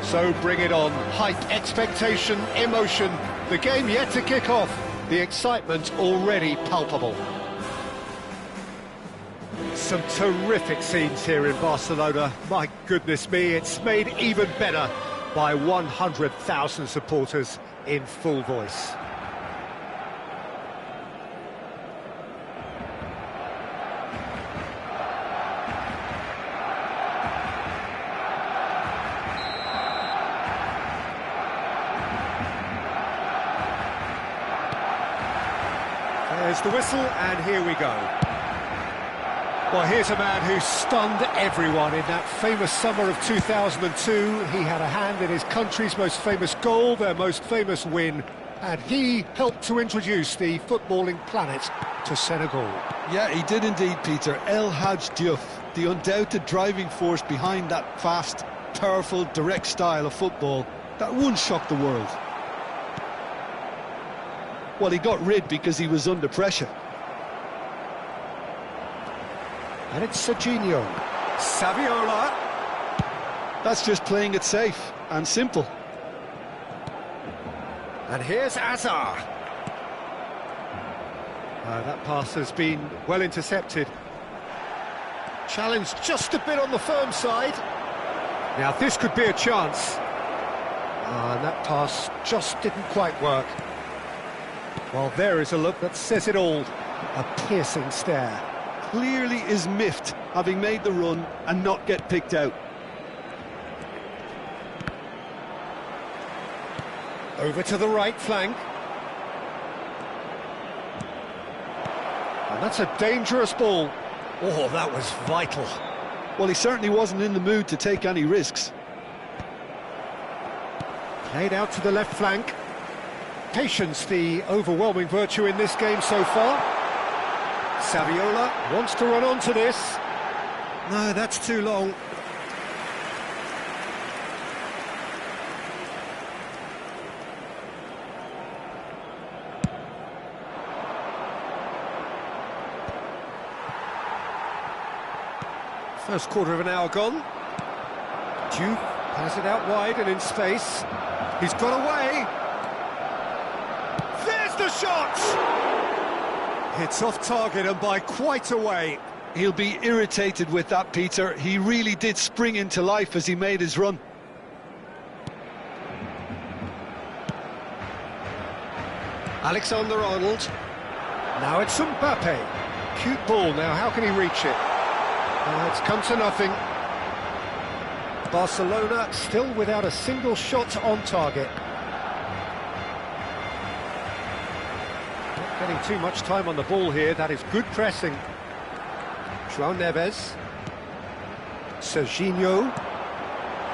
So bring it on. Hype, expectation, emotion. The game yet to kick off. The excitement already palpable. Some terrific scenes here in Barcelona. My goodness me, it's made even better by 100,000 supporters in full voice. There's the whistle, and here we go. Well, here's a man who stunned everyone in that famous summer of 2002. He had a hand in his country's most famous goal, their most famous win, and he helped to introduce the footballing planet to Senegal. Yeah, he did indeed, Peter. El Hadj Diouf, the undoubted driving force behind that fast, powerful, direct style of football that once shocked the world. Well, he got rid because he was under pressure. And it's Serginho. Saviola. That's just playing it safe and simple. And here's Azar. That pass has been well intercepted. Challenged just a bit on the firm side. Now this could be a chance. And that pass just didn't quite work. Well, there is a look that says it all. A piercing stare. Clearly is miffed, having made the run and not get picked out. Over to the right flank. And that's a dangerous ball. Oh, that was vital. Well, he certainly wasn't in the mood to take any risks. Played out to the left flank. Patience, the overwhelming virtue in this game so far. Saviola wants to run onto this. No, that's too long. First quarter of an hour gone. Diouf has it out wide and in space. He's got away. There's the shot! It's off target and by quite a way. He'll be irritated with that, Peter. He really did spring into life as he made his run. Alexander-Arnold. Now it's Mbappe. Cute ball now, how can he reach it? It's come to nothing. Barcelona still without a single shot on target. Not getting too much time on the ball here, that is good pressing. João Neves. Serginho.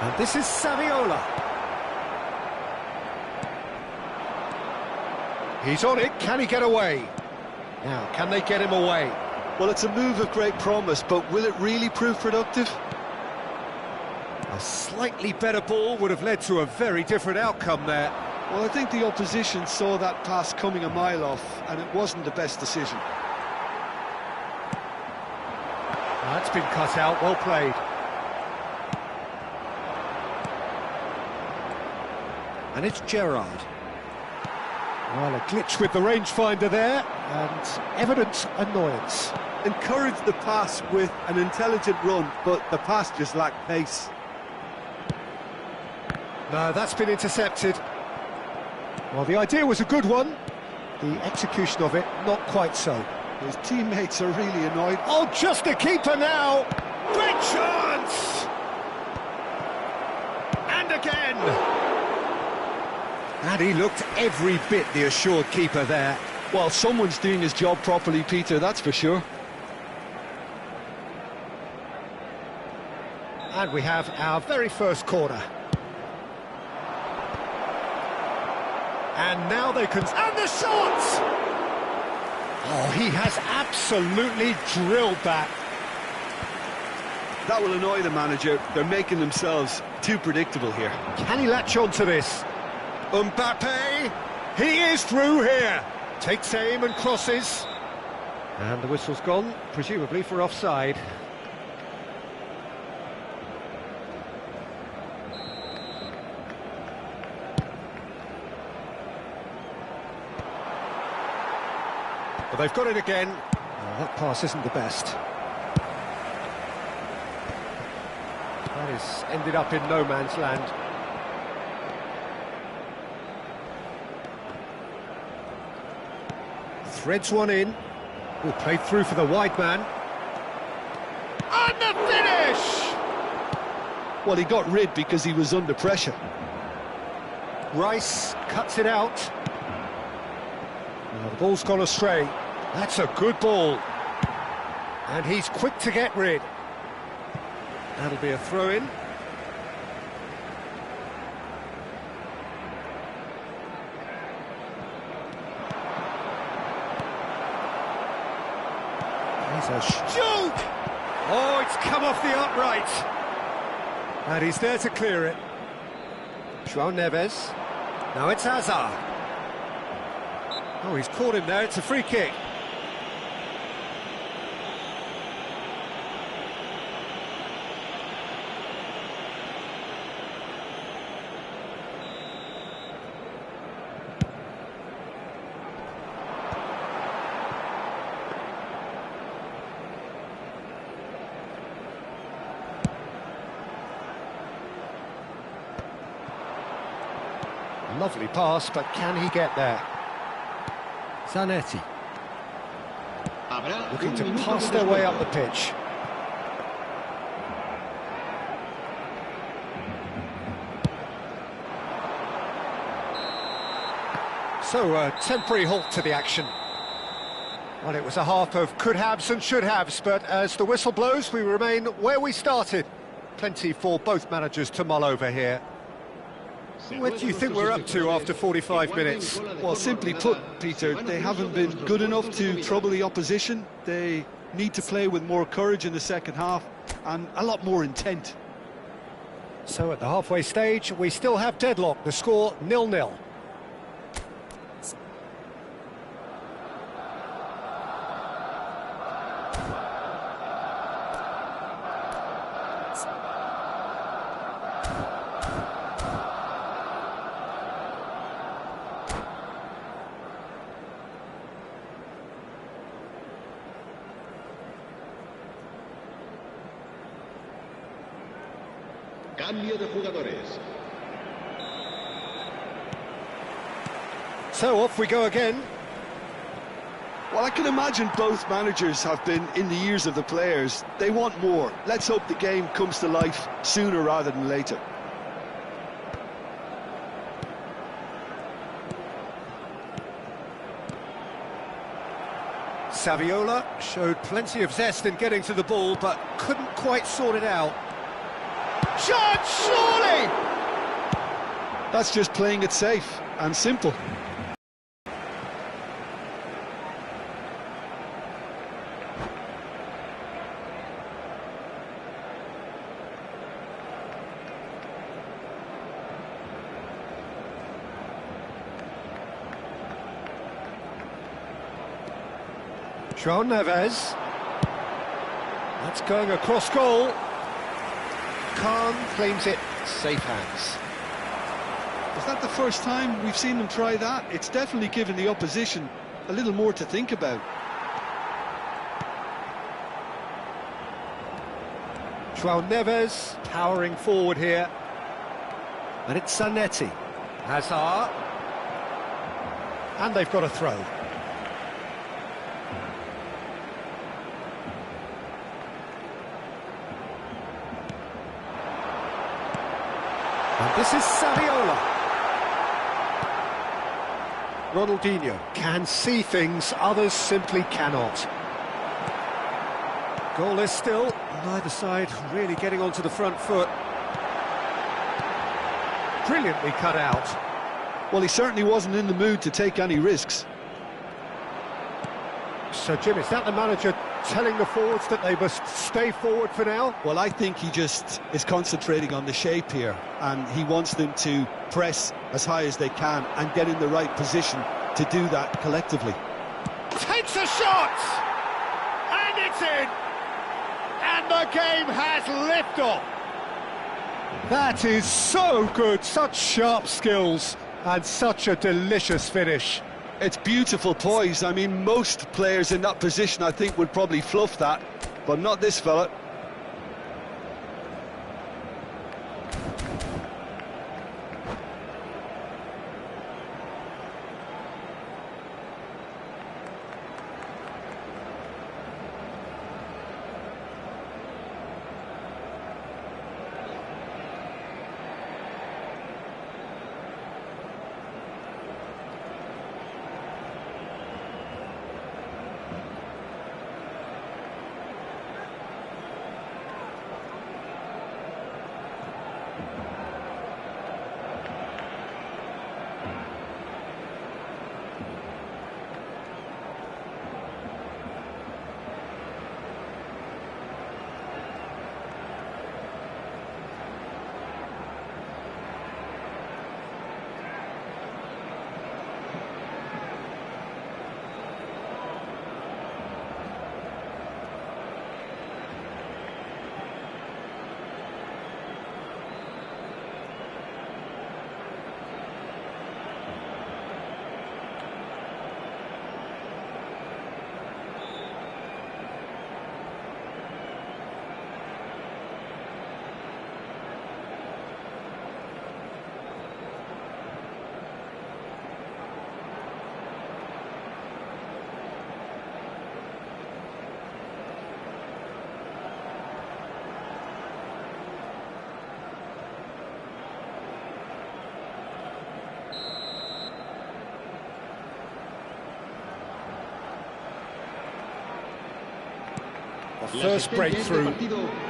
And this is Saviola. He's on it, can he get away? Now, can they get him away? Well, it's a move of great promise, but will it really prove productive? A slightly better ball would have led to a very different outcome there. Well, I think the opposition saw that pass coming a mile off, and it wasn't the best decision. That's been cut out, well played. And it's Gerrard. Well, a glitch with the rangefinder there, and evident annoyance. Encouraged the pass with an intelligent run, but the pass just lacked pace. No, that's been intercepted. Well, the idea was a good one. The execution of it, not quite so. His teammates are really annoyed. Oh, just a keeper now! Great chance! And again! And he looked every bit the assured keeper there. Well, someone's doing his job properly, Peter, that's for sure. And we have our very first corner. And now they can... And the shot! Oh, he has absolutely drilled that. That will annoy the manager. They're making themselves too predictable here. Can he latch on to this? Mbappe! He is through here! Takes aim and crosses. And the whistle's gone, presumably for offside. But they've got it again. Oh, that pass isn't the best. That has ended up in no man's land. Threads one in. Oh, played through for the wide man. And the finish! Well, he got rid because he was under pressure. Rice cuts it out. Now the ball's gone astray. That's a good ball. And he's quick to get rid. That'll be a throw-in. Here's a shoot! Oh, it's come off the upright. And he's there to clear it. João Neves. Now it's Hazard. Oh, he's caught him there. It's a free kick. Lovely pass, but can he get there? Zanetti. Looking to pass their way up the pitch. So, a temporary halt to the action. Well, it was a half of could-haves and should-haves, but as the whistle blows, we remain where we started. Plenty for both managers to mull over here. What do you think we're up to after 45 minutes? Well, simply put, Peter, they haven't been good enough to trouble the opposition. They need to play with more courage in the second half and a lot more intent. So at the halfway stage, we still have deadlock. The score 0-0. Cambio de jugadores. So off we go again. Well, I can imagine both managers have been in the ears of the players. They want more. Let's hope the game comes to life sooner rather than later. Saviola showed plenty of zest in getting to the ball, but couldn't quite sort it out. Shot, surely! That's just playing it safe and simple. João Neves. That's going across goal. Khan claims it, safe hands. Is that the first time we've seen them try that? It's definitely given the opposition a little more to think about. João Neves powering forward here. And it's Zanetti. Hazard. And they've got a throw. And this is Saviola. Ronaldinho can see things others simply cannot. Goalless still, neither side really getting onto the front foot. Brilliantly cut out. Well, he certainly wasn't in the mood to take any risks. So, Jim, is that the manager telling the forwards that they must stay forward for now? Well, I think he just is concentrating on the shape here, and he wants them to press as high as they can and get in the right position to do that collectively. Takes a shot! And it's in! And the game has liftoff! That is so good, such sharp skills, and such a delicious finish. It's beautiful poise. I mean, most players in that position, I think, would probably fluff that, but not this fella. The first breakthrough.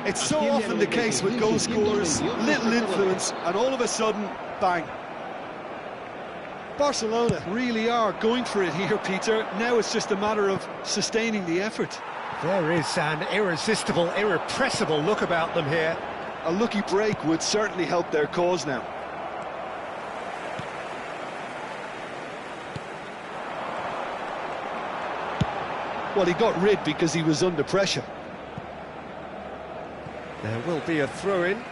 It's so often the case with goal scorers, little influence, and all of a sudden, bang. Barcelona really are going for it here, Peter. Now it's just a matter of sustaining the effort. There is an irresistible, irrepressible look about them here. A lucky break would certainly help their cause now. Well, he got rid because he was under pressure. There will be a throw-in.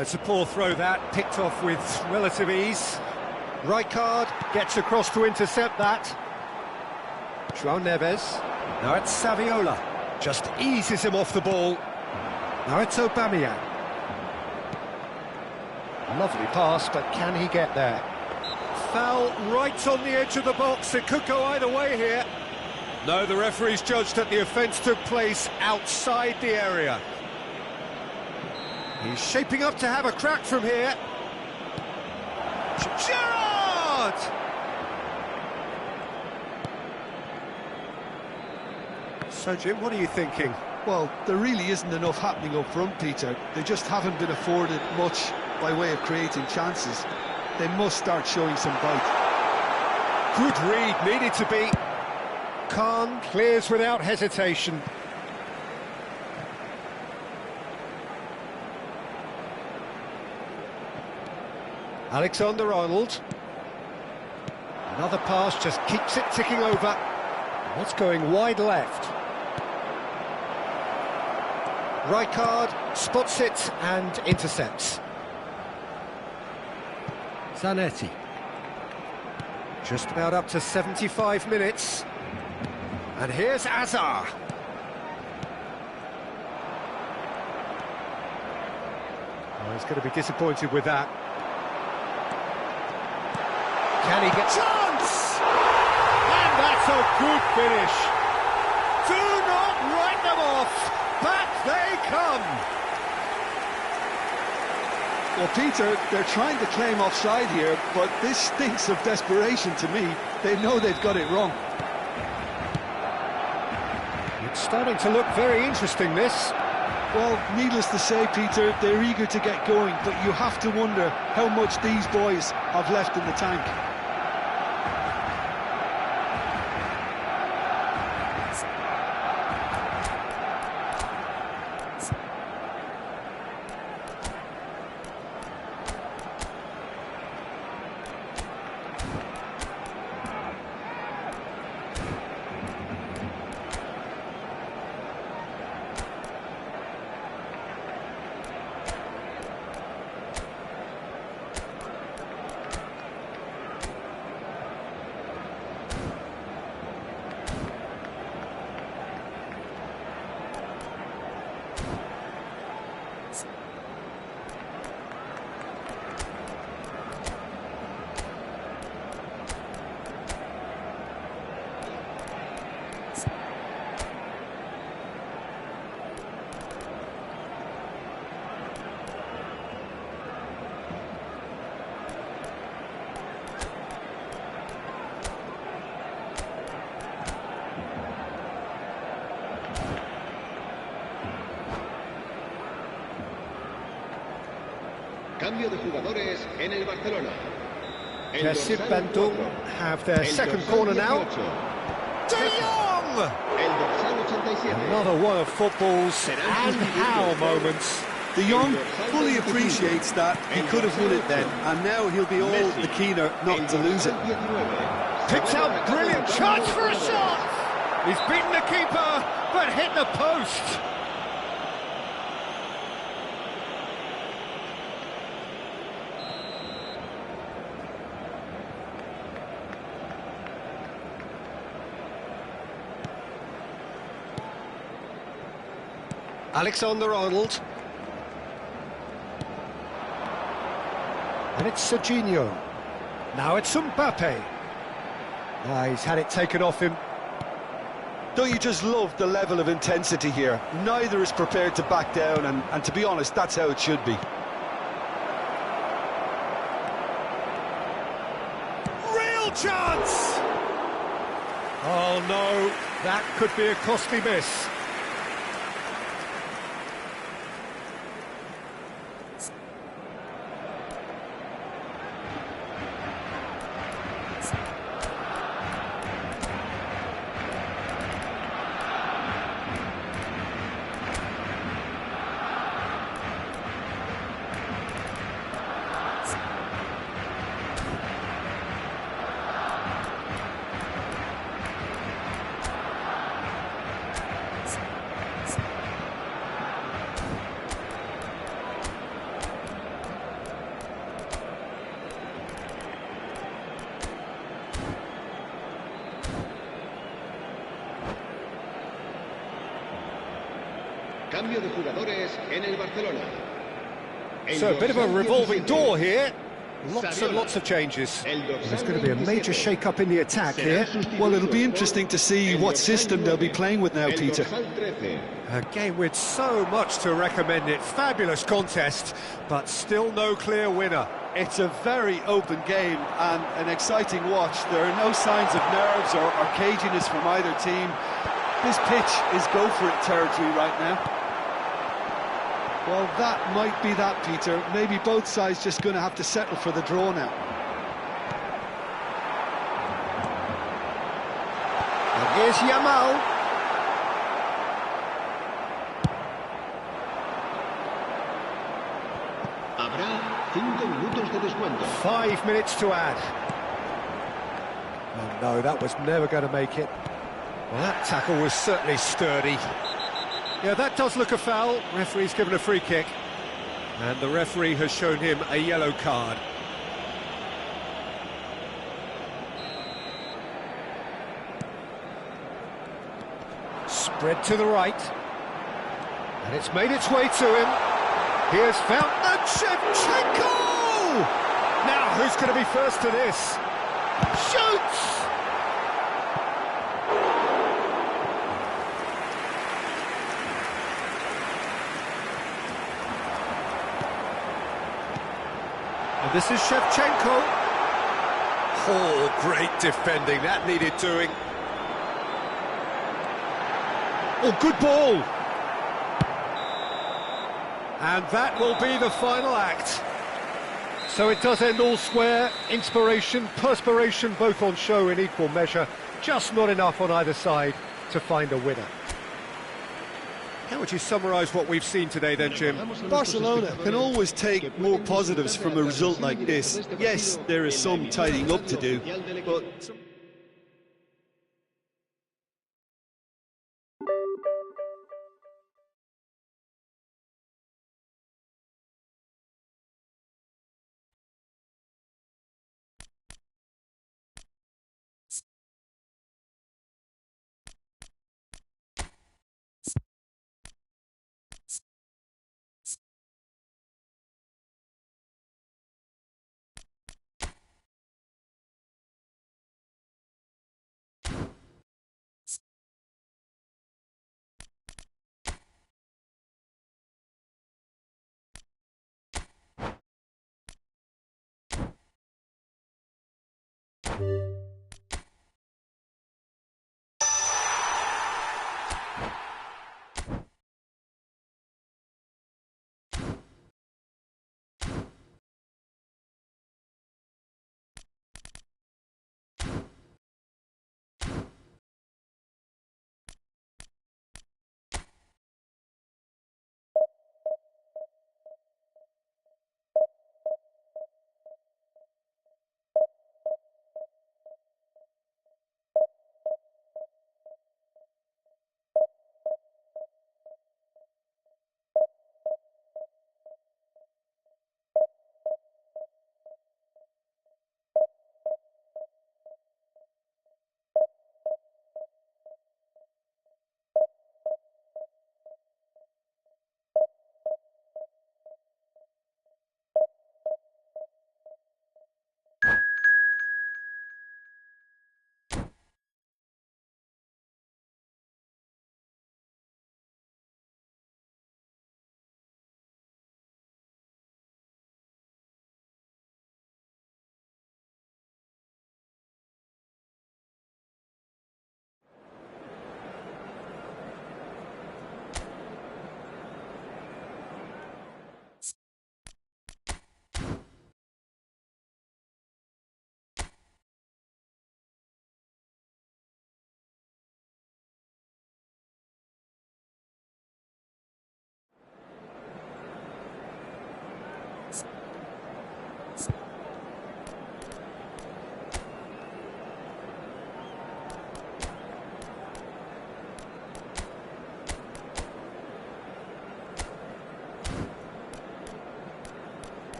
It's a poor throw that, picked off with relative ease. Rijkaard gets across to intercept that. João Neves. Now it's Saviola. Just eases him off the ball. Now it's Aubameyang. Lovely pass, but can he get there? Foul right on the edge of the box. It could go either way here. No, the referee's judged that the offence took place outside the area. He's shaping up to have a crack from here. Gerrard! So, Jim, what are you thinking? Well, there really isn't enough happening up front, Peter. They just haven't been afforded much by way of creating chances. They must start showing some bite. Good read, needed to be. Khan clears without hesitation. Alexander-Arnold. Another pass just keeps it ticking over. What's going wide left? Rijkaard spots it and intercepts. Zanetti. Just about up to 75 minutes. And here's Azar. Oh, he's going to be disappointed with that. Can he get chance? And that's a good finish. Do not write them off. Back they come. Well, Peter, they're trying to claim offside here, but this stinks of desperation to me. They know they've got it wrong. It's starting to look very interesting, this. Well, needless to say, Peter, they're eager to get going, but you have to wonder how much these boys have left in the tank. Cambio de jugadores en el Barcelona. El Jesip dorsal Bandung 4, have their el second dorsal corner now. 18, De Jong! el dorsal 87. Another one of football's and how moments. De Jong fully appreciates that. He could have won it then, and now he'll be all the keener not to lose it. Picks out brilliant chance for a shot! He's beaten the keeper, but hit the post. Alexander-Arnold. And it's Serginho. Now it's Mbappe. He's had it taken off him. Don't you just love the level of intensity here? Neither is prepared to back down, and to be honest, that's how it should be. Real chance! Oh no, that could be a costly miss. Cambio de jugadores en el Barcelona. So a bit of a revolving door here. Lots and lots of changes. There's going to be a major shake-up in the attack here. Well, it'll be interesting to see what system they'll be playing with now, Peter. A game with so much to recommend it. Fabulous contest, but still no clear winner. It's a very open game and an exciting watch. There are no signs of nerves or caginess from either team. This pitch is go-for-it territory right now. Well, that might be that, Peter. Maybe both sides just going to have to settle for the draw now. And here's Yamal. Habrá 5 minutos de descuento. 5 minutes to add. Oh no, that was never going to make it. Well, that tackle was certainly sturdy. Yeah, that does look a foul. Referee's given a free kick. And the referee has shown him a yellow card. Spread to the right. And it's made its way to him. Here's found Shevchenko! Now, who's going to be first to this? Shoots! And this is Shevchenko. Oh, great defending. That needed doing. Oh, good ball. And that will be the final act. So it does end all square. Inspiration, perspiration, both on show in equal measure. Just not enough on either side to find a winner. How would you summarise what we've seen today then, Jim? Barcelona can always take more positives from a result like this. Yes, there is some tidying up to do, but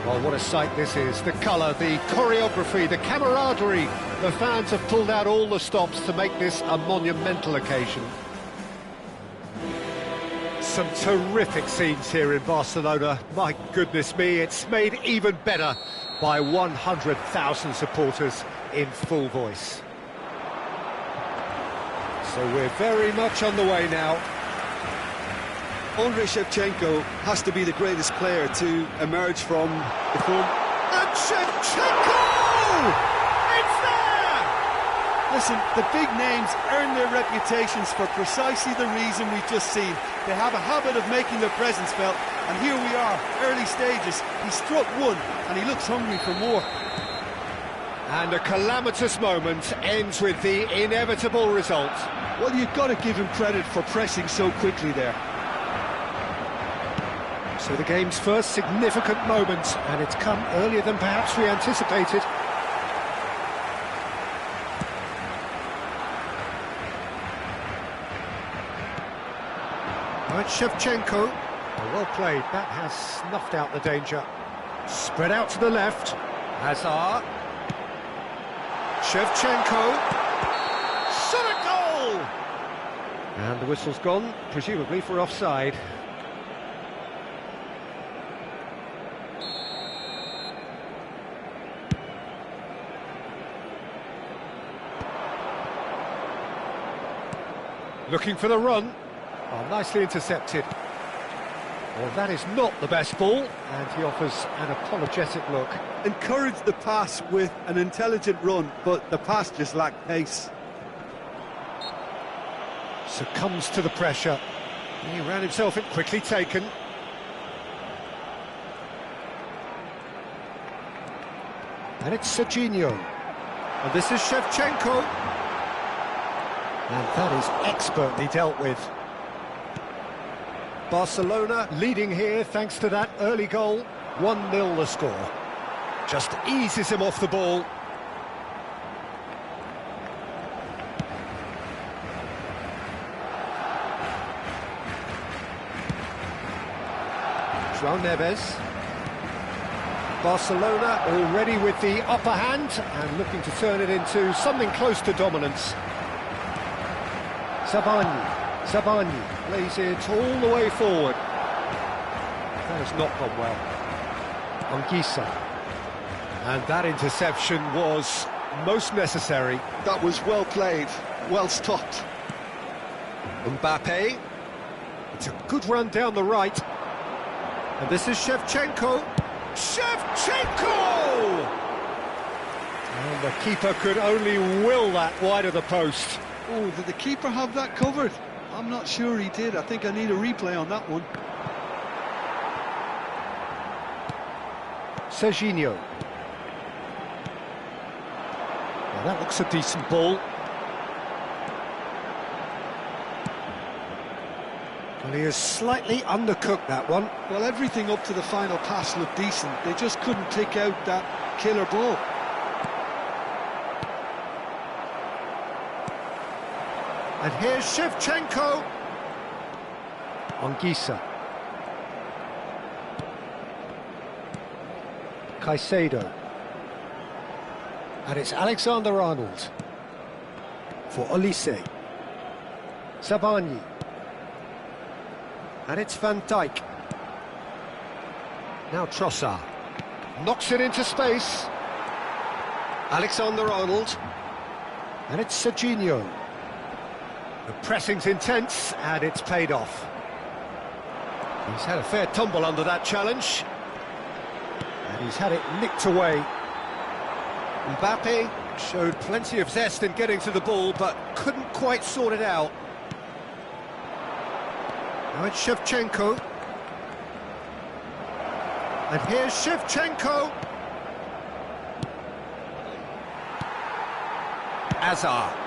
Well, what a sight this is. The colour, the choreography, the camaraderie. The fans have pulled out all the stops to make this a monumental occasion. Some terrific scenes here in Barcelona. My goodness me, it's made even better by 100,000 supporters in full voice. So we're very much on the way now. Andrei Shevchenko has to be the greatest player to emerge from the form. And Shevchenko! It's there! Listen, the big names earn their reputations for precisely the reason we've just seen. They have a habit of making their presence felt, and here we are, early stages. He struck one, and he looks hungry for more. And a calamitous moment ends with the inevitable result. Well, you've got to give him credit for pressing so quickly there. So the game's first significant moment, and it's come earlier than perhaps we anticipated. Right, Shevchenko. Oh, well played. That has snuffed out the danger. Spread out to the left. Hazard. Shevchenko. Shot a goal! And the whistle's gone, presumably for offside. Looking for the run. Oh, nicely intercepted. Well, that is not the best ball, and he offers an apologetic look. Encouraged the pass with an intelligent run, but the pass just lacked pace. Succumbs to the pressure. He ran himself in, quickly taken. And it's Serginho. And this is Shevchenko. And that is expertly dealt with. Barcelona leading here thanks to that early goal. 1-0 the score. Just eases him off the ball. João Neves. Barcelona already with the upper hand and looking to turn it into something close to dominance. Savani plays it all the way forward. That has not gone well. Anguissa. And that interception was most necessary. That was well played, well stopped. Mbappe. It's a good run down the right. And this is Shevchenko. Shevchenko! And the keeper could only will that wide of the post. Oh, did the keeper have that covered? I'm not sure he did. I think I need a replay on that one. Serginho. Well, that looks a decent ball. Well, he has slightly undercooked that one. Well, everything up to the final pass looked decent. They just couldn't pick out that killer ball. And here's Shevchenko. Anguissa. Caicedo. And it's Alexander-Arnold. For Olise. Savani. And it's Van Dijk. Now Trossard. Knocks it into space. Alexander-Arnold. And it's Serginho. The pressing's intense, and it's paid off. He's had a fair tumble under that challenge. And he's had it nicked away. Mbappe showed plenty of zest in getting to the ball, but couldn't quite sort it out. Now it's Shevchenko. And here's Shevchenko. Hazard.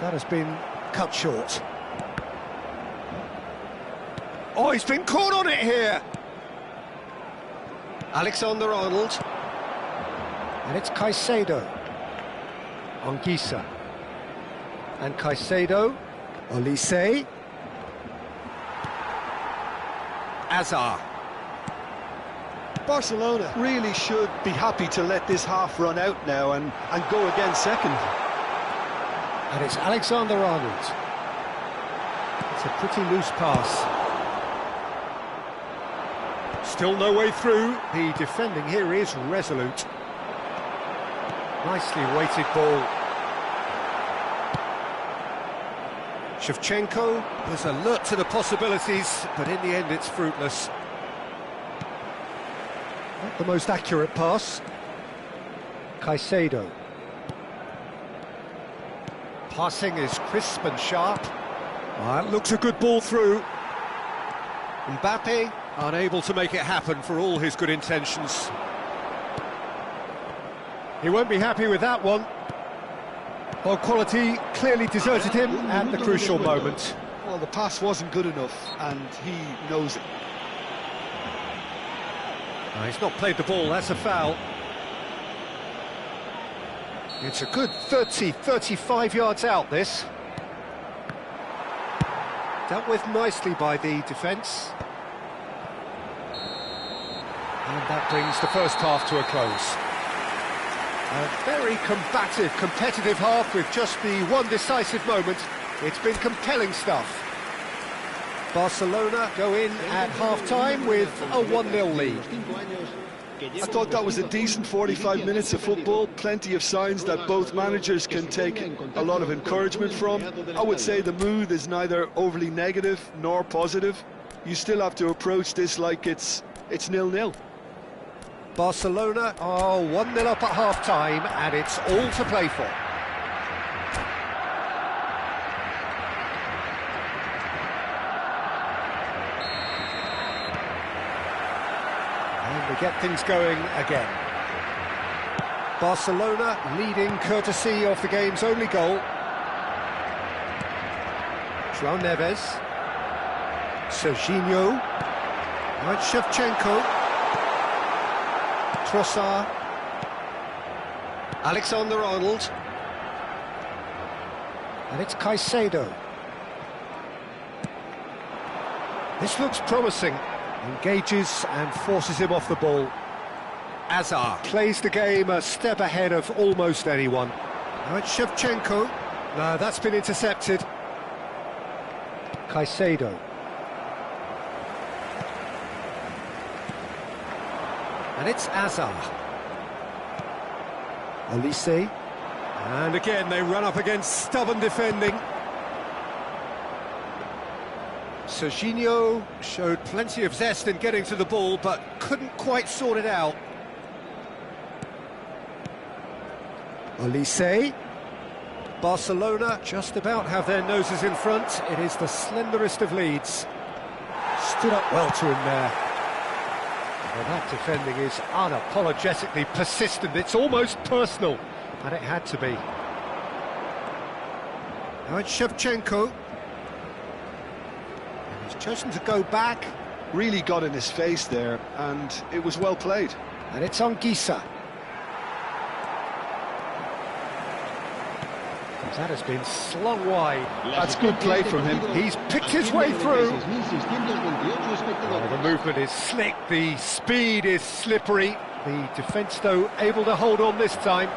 That has been cut short. Oh, he's been caught on it here. Alexander-Arnold. And it's Caicedo. Anguissa. And Caicedo. Olise. Hazard. Barcelona really should be happy to let this half run out now and go again second. And it's Alexander-Arnold. It's a pretty loose pass. Still no way through. The defending here is resolute. Nicely weighted ball. Shevchenko was alert to the possibilities, but in the end it's fruitless. Not the most accurate pass. Caicedo. Passing is crisp and sharp. That looks a good ball through. Mbappe unable to make it happen for all his good intentions. He won't be happy with that one. Well, quality clearly deserted him at the crucial moment. Well, the pass wasn't good enough, and he knows it. He's not played the ball, that's a foul. It's a good 35 yards out, this. Dealt with nicely by the defence. And that brings the first half to a close. A very combative, competitive half with just the one decisive moment. It's been compelling stuff. Barcelona go in at half-time with a 1-0 lead. I thought that was a decent 45 minutes of football, plenty of signs that both managers can take a lot of encouragement from. I would say the mood is neither overly negative nor positive. You still have to approach this like it's 0-0. Barcelona are 1-0 up at half-time, and it's all to play for. And we get things going again. Barcelona leading courtesy of the game's only goal. João Neves. Serginho. And Shevchenko. Trossard, Alexander-Arnold, and it's Caicedo. This looks promising, engages and forces him off the ball. Hazard plays the game a step ahead of almost anyone. Now it's Shevchenko. No, that's been intercepted. Caicedo. And it's Hazard. Olise. And again, they run up against stubborn defending. Serginho showed plenty of zest in getting to the ball, but couldn't quite sort it out. Olise. Barcelona just about have their noses in front. It is the slenderest of leads. Stood up well to him there. Well, that defending is unapologetically persistent. It's almost personal, and it had to be. Now it's Shevchenko. And he's chosen to go back. Really got in his face there, and it was well played. And it's Anguissa. That has been slung wide. That's good play from him. He's picked his way through. Oh, the movement is slick, the speed is slippery. The defence, though, able to hold on this time.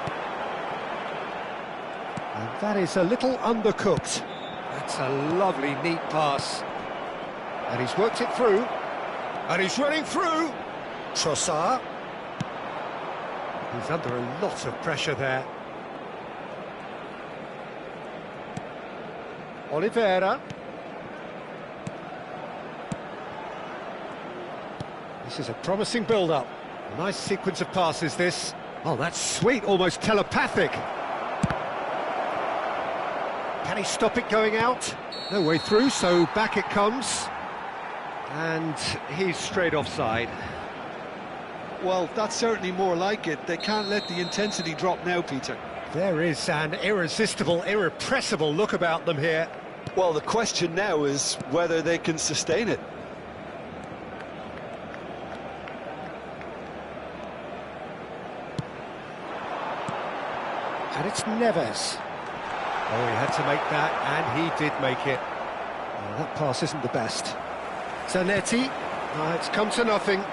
And that is a little undercooked. That's a lovely, neat pass. And he's worked it through. And he's running through. Trossard. He's under a lot of pressure there. Oliveira. This is a promising build-up. A nice sequence of passes, this. Oh, that's sweet, almost telepathic. Can he stop it going out? No way through, so back it comes. And he's straight offside. Well, that's certainly more like it. They can't let the intensity drop now, Peter. There is an irresistible, irrepressible look about them here. Well, the question now is whether they can sustain it. And it's Neves. Oh, he had to make that, and he did make it. Oh, that pass isn't the best. Zanetti. It's come to nothing.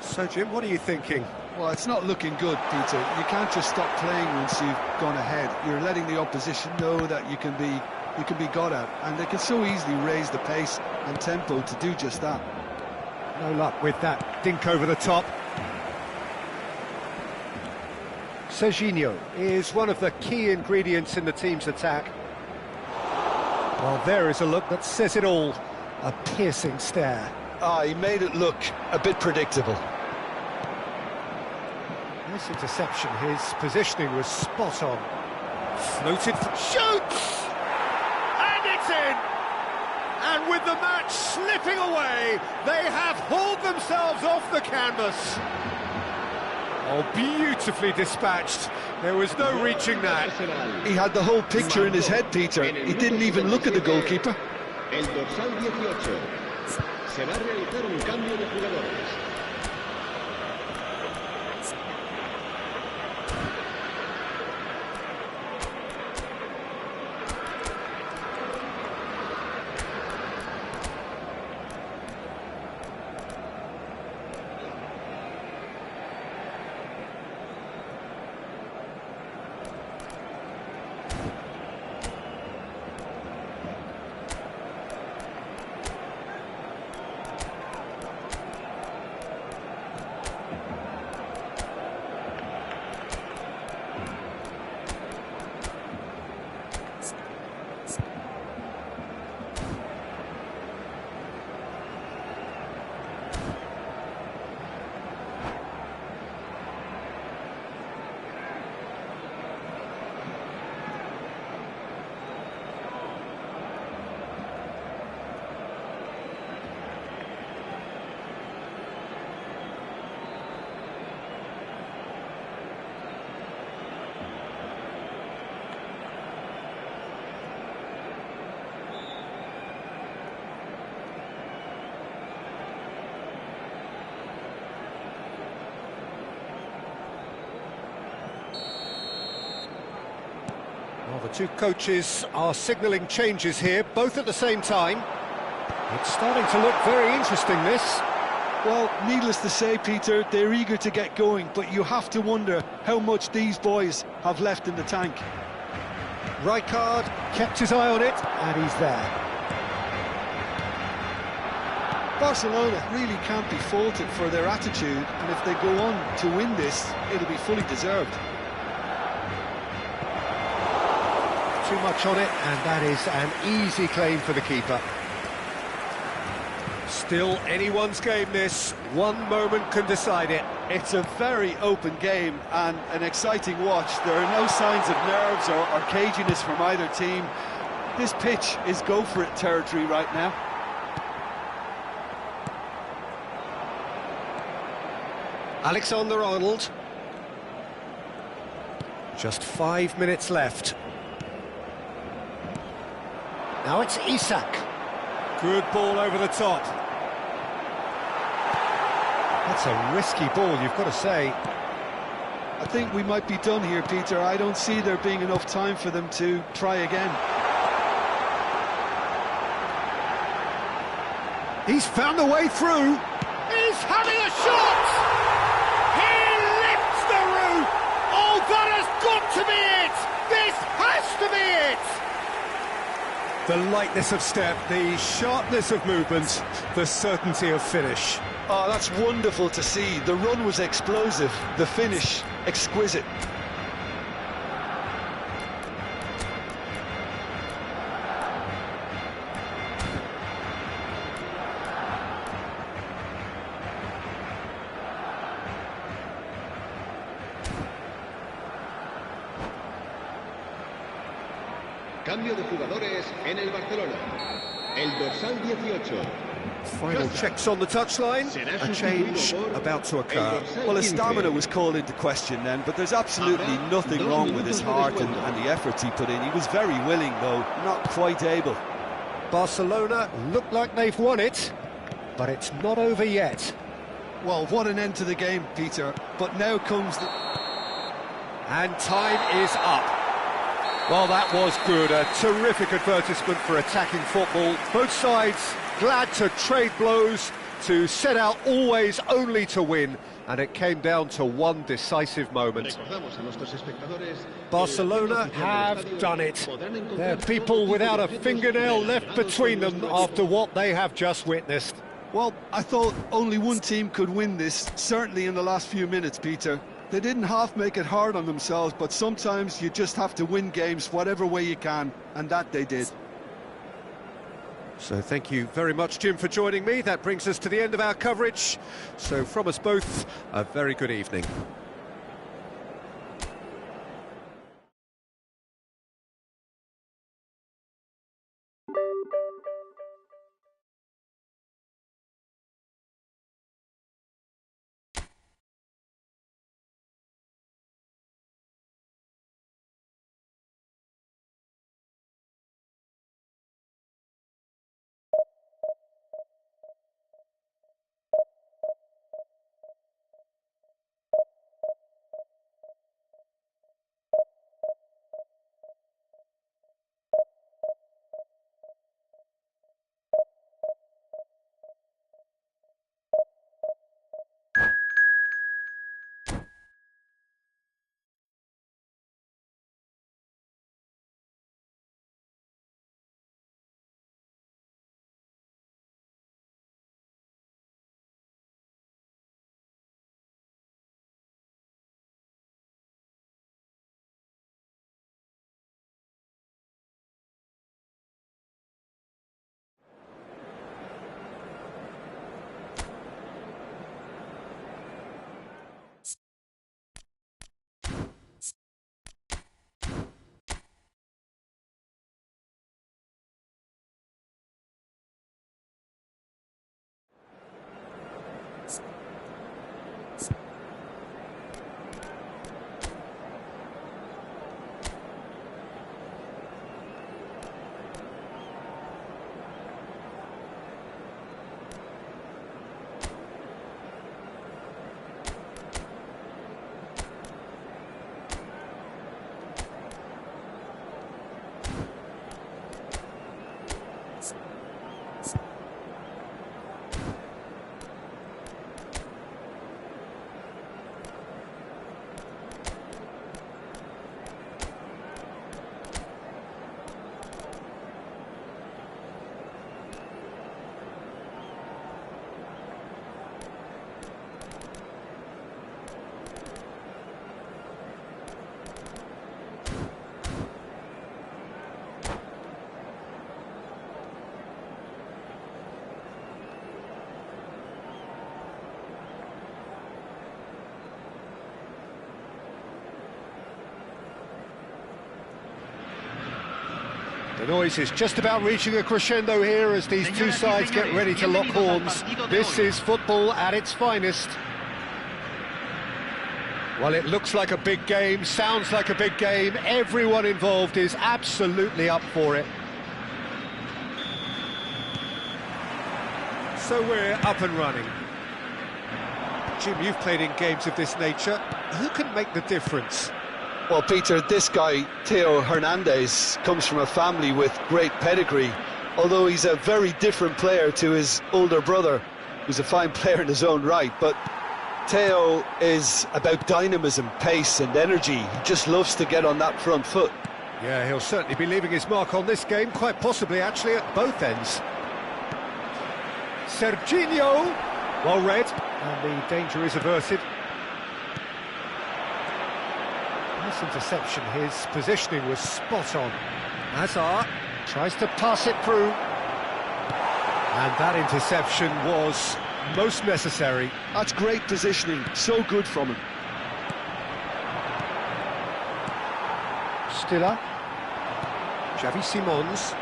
So, Jim, what are you thinking? Well, it's not looking good, Peter. You can't just stop playing once you've gone ahead. You're letting the opposition know that you can be got at, and they can so easily raise the pace and tempo to do just that. No luck with that dink over the top. Serginho is one of the key ingredients in the team's attack. Well, there is a look that says it all. A piercing stare. He made it look a bit predictable. This interception, his positioning was spot on. Floated, shoots! And it's in! And with the match slipping away, they have hauled themselves off the canvas. Oh, beautifully dispatched. There was no reaching that. He had the whole picture in his head, Peter. He didn't even look at the goalkeeper. El dorsal 18. Se va a realizar un cambio de jugadores. Well, the two coaches are signalling changes here, both at the same time. It's starting to look very interesting, this. Well, needless to say, Peter, they're eager to get going, but you have to wonder how much these boys have left in the tank. Rijkaard kept his eye on it, and he's there. Barcelona really can't be faulted for their attitude, and if they go on to win this, it'll be fully deserved. Too much on it, and that is an easy claim for the keeper. Still anyone's game, this. One moment can decide it. It's a very open game and an exciting watch. There are no signs of nerves or caginess from either team. This pitch is go-for-it territory right now. Alexander-Arnold. Just 5 minutes left. Now it's Isak. Good ball over the top. That's a risky ball, you've got to say. I think we might be done here, Peter. I don't see there being enough time for them to try again. He's found a way through. He's having a shot! He lifts the roof! Oh, that has got to be it! This has to be it! The lightness of step, the sharpness of movement, the certainty of finish. Oh, that's wonderful to see. The run was explosive, the finish exquisite. Cambio de jugadores en el Barcelona. El dorsal 18. Final checks on the touchline. A change about to occur. Well, his stamina was called into question then, but there's absolutely nothing wrong with his heart and the efforts he put in. He was very willing, though, not quite able. Barcelona look like they've won it, but it's not over yet. Well, what an end to the game, Peter. But now comes the... And time is up. Well, that was good. A terrific advertisement for attacking football. Both sides glad to trade blows, to set out always only to win, and it came down to one decisive moment. Barcelona have done it. They're people without a fingernail left between them after what they have just witnessed. Well, I thought only one team could win this, certainly in the last few minutes, Peter. They didn't half make it hard on themselves, but sometimes you just have to win games whatever way you can, and that they did. So thank you very much, Jim, for joining me. That brings us to the end of our coverage. So from us both, a very good evening. The noise is just about reaching a crescendo here as these two sides get ready to lock horns. This is football at its finest. Well, it looks like a big game, sounds like a big game. Everyone involved is absolutely up for it. So we're up and running. Jim, you've played in games of this nature. Who can make the difference? Well, Peter, this guy, Theo Hernandez, comes from a family with great pedigree, although he's a very different player to his older brother, who's a fine player in his own right. But Theo is about dynamism, pace and energy. He just loves to get on that front foot. Yeah, he'll certainly be leaving his mark on this game, quite possibly actually at both ends. Serginho, well read, and the danger is averted. Nice interception, his positioning was spot on. Hazard tries to pass it through. And that interception was most necessary. That's great positioning, so good from him. Stiller. Xavi Simons.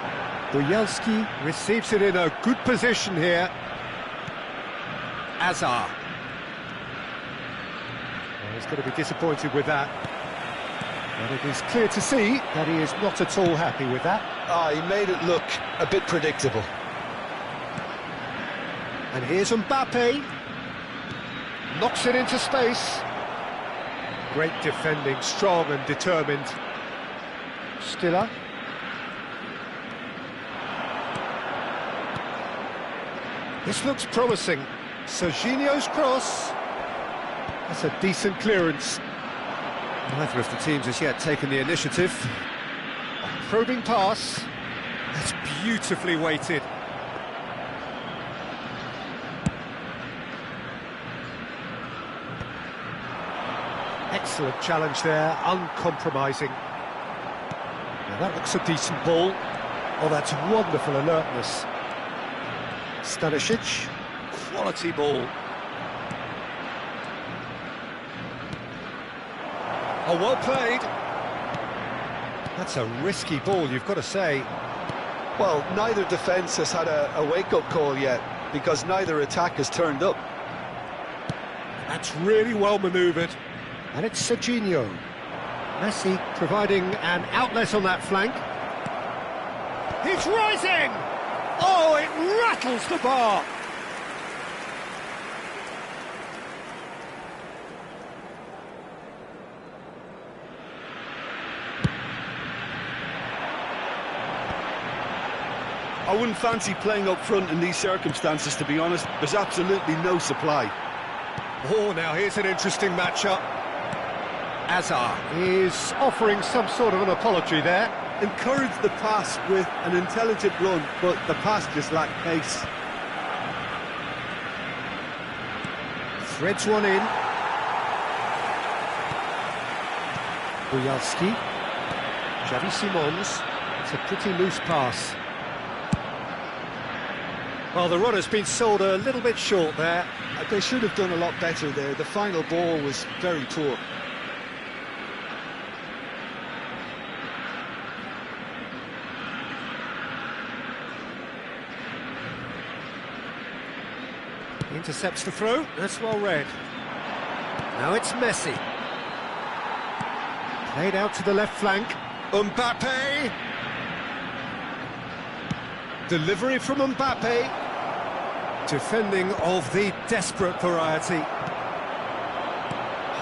Boyelski receives it in a good position here. Hazard. Well, he's going to be disappointed with that. And it is clear to see that he is not at all happy with that. He made it look a bit predictable. And here's Mbappe. Knocks it into space. Great defending, strong and determined. Stiller. This looks promising. Serginho's cross. That's a decent clearance. Neither of the teams has yet taken the initiative. A probing pass. That's beautifully weighted. Excellent challenge there, uncompromising. Now that looks a decent ball. Oh, that's wonderful alertness. Stanisic, quality ball. Oh, well played. That's a risky ball, you've got to say. Well, neither defence has had a wake-up call yet, because neither attack has turned up. That's really well manoeuvred. And it's Serginho. Messi providing an outlet on that flank. He's rising! Oh, it rattles the bar! I wouldn't fancy playing up front in these circumstances, to be honest. There's absolutely no supply. Oh, now here's an interesting matchup. Hazard is offering some sort of an apology there. Encouraged the pass with an intelligent run, but the pass just lacked pace. Threads one in. Buyalski. Xavi Simons. It's a pretty loose pass. Well, the runner's been sold a little bit short there. They should have done a lot better there. The final ball was very poor. Intercepts the throw, that's well read. Now it's Messi. Played out to the left flank. Mbappe! Delivery from Mbappe. Defending of the desperate variety.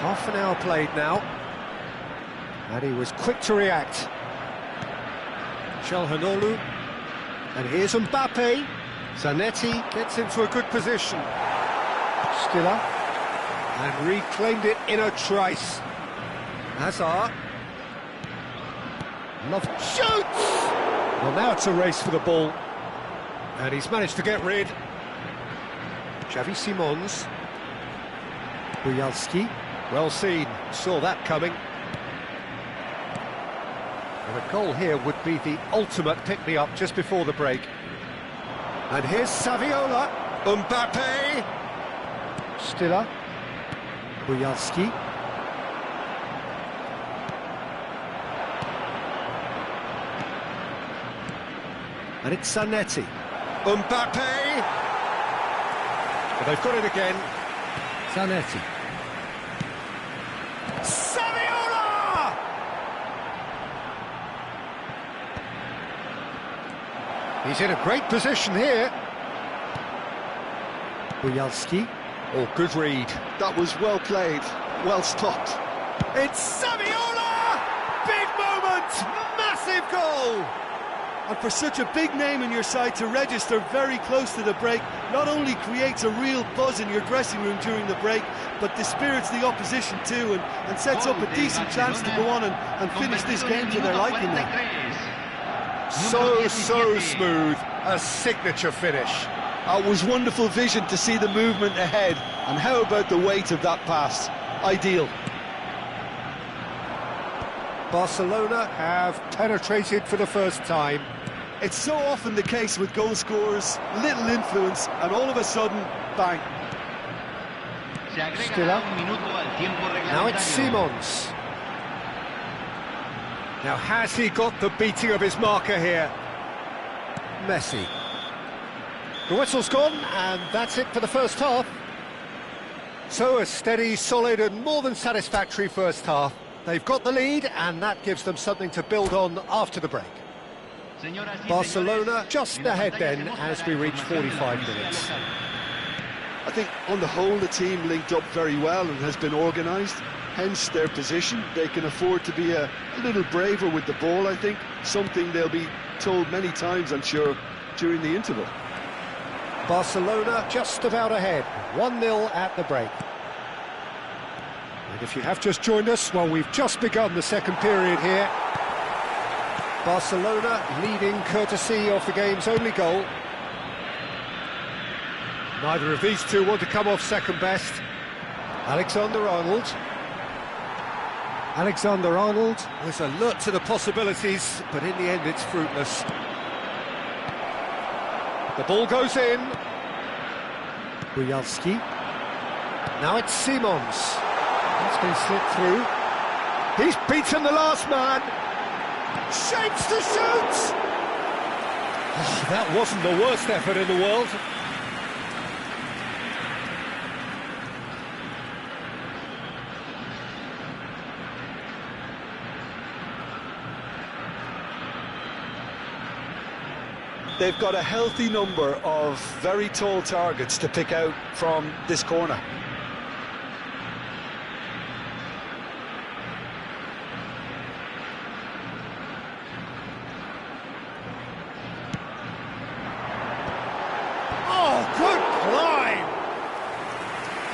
Half an hour played now. And he was quick to react. Çalhanoğlu. And here's Mbappe. Zanetti gets into a good position. Stiller. And reclaimed it in a trice. Hazard. Love shoots! Well, now it's a race for the ball. And he's managed to get rid. Xavi Simons. Buyalski. Well seen, saw that coming. And a goal here would be the ultimate pick-me-up just before the break. And here's Saviola. Mbappe. Stiller. Buyalski. And it's Zanetti. Mbappe! But they've got it again. Zanetti. Saviola! He's in a great position here. Buyalski. Oh, good read. That was well played, well stopped. It's Saviola! Big moment! Massive goal! And for such a big name in your side to register very close to the break, not only creates a real buzz in your dressing room during the break, but dispirits the opposition too, and sets up a decent chance to go on and finish this game to their liking now. So smooth, a signature finish. It was wonderful vision to see the movement ahead, and how about the weight of that pass? Ideal. Barcelona have penetrated for the first time. It's so often the case with goal scorers, little influence, and all of a sudden, bang. Stiller. Now it's Simons. Now has he got the beating of his marker here? Messi. The whistle's gone, and that's it for the first half. So a steady, solid and more than satisfactory first half. They've got the lead, and that gives them something to build on after the break. Barcelona just ahead then as we reach 45 minutes. I think on the whole the team linked up very well and has been organised, hence their position. They can afford to be a little braver with the ball, I think, something they'll be told many times, I'm sure, during the interval. Barcelona just about ahead, 1-0 at the break. And if you have just joined us, well, we've just begun the second period here. Barcelona leading courtesy of the game's only goal. Neither of these two want to come off second best. Alexander-Arnold. Alexander-Arnold was alert to the possibilities, but in the end it's fruitless. The ball goes in. Bujalski. Now it's Simons. That's been slipped through. He's beaten the last man. Shapes to shoot! Oh, that wasn't the worst effort in the world. They've got a healthy number of very tall targets to pick out from this corner. Oh, good climb!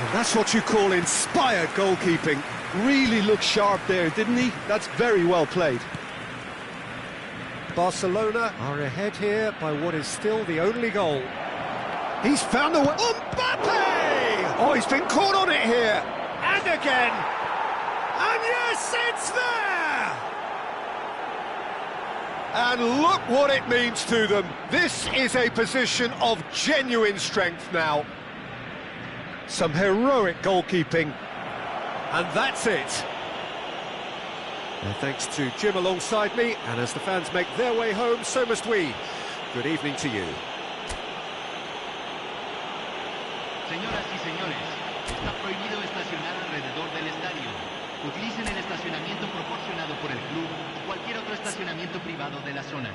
And that's what you call inspired goalkeeping. Really looked sharp there, didn't he? That's very well played. Barcelona are ahead here by what is still the only goal. He's found a way. Mbappe! Oh, he's been caught on it here. And again. And yes, it's there! And look what it means to them. This is a position of genuine strength now. Some heroic goalkeeping. And that's it. Thanks to Jim alongside me, and as the fans make their way home, so must we. Good evening to you. Señoras y señores, está prohibido estacionar alrededor del estadio. Utilicen el estacionamiento proporcionado por el club o cualquier otro estacionamiento privado de la zona.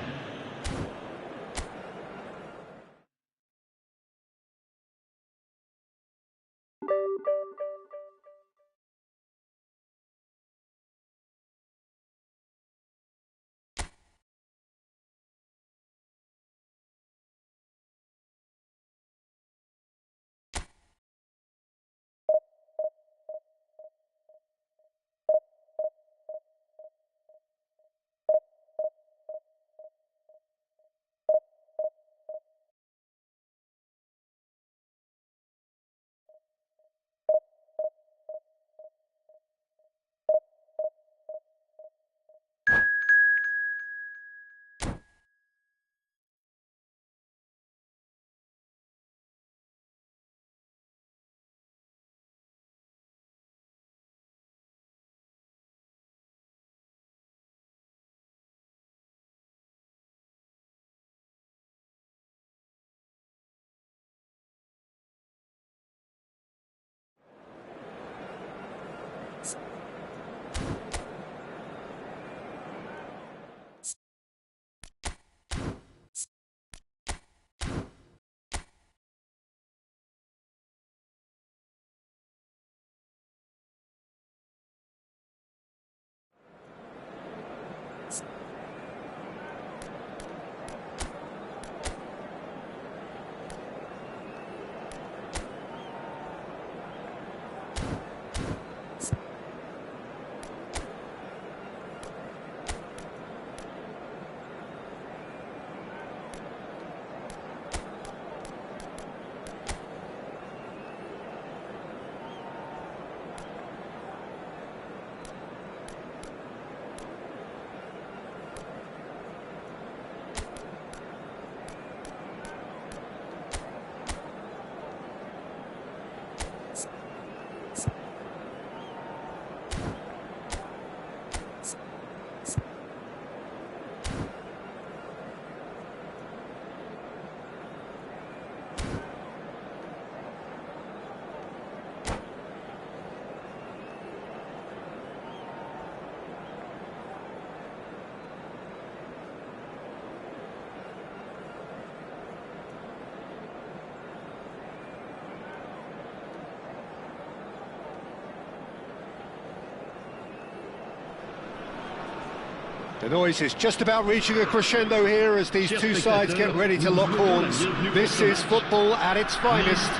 The noise is just about reaching a crescendo here as these two sides get ready to lock horns. This is football at its finest.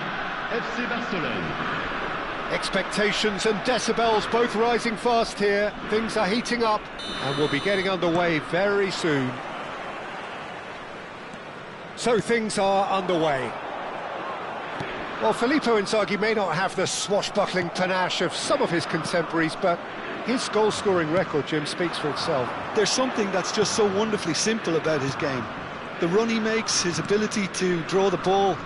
FC Barcelone. Expectations and decibels both rising fast here. Things are heating up and we'll be getting underway very soon. So things are underway. Well, Filippo Inzaghi may not have the swashbuckling panache of some of his contemporaries, but his goal-scoring record, Jim, speaks for itself. There's something that's just so wonderfully simple about his game. The run he makes, his ability to draw the ball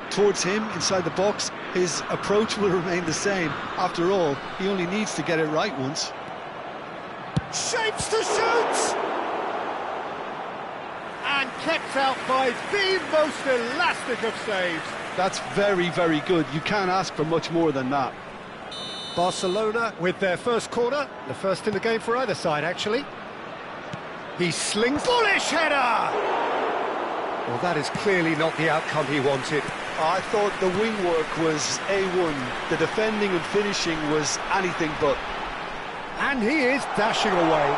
towards him inside the box, his approach will remain the same. After all, he only needs to get it right once. Shapes to shoot! And kept out by the most elastic of saves. That's very, very good. You can't ask for much more than that. Barcelona with their first corner, the first in the game for either side, actually. He slings... Bullish header! Well, that is clearly not the outcome he wanted. I thought the wing work was A1. The defending and finishing was anything but. And he is dashing away.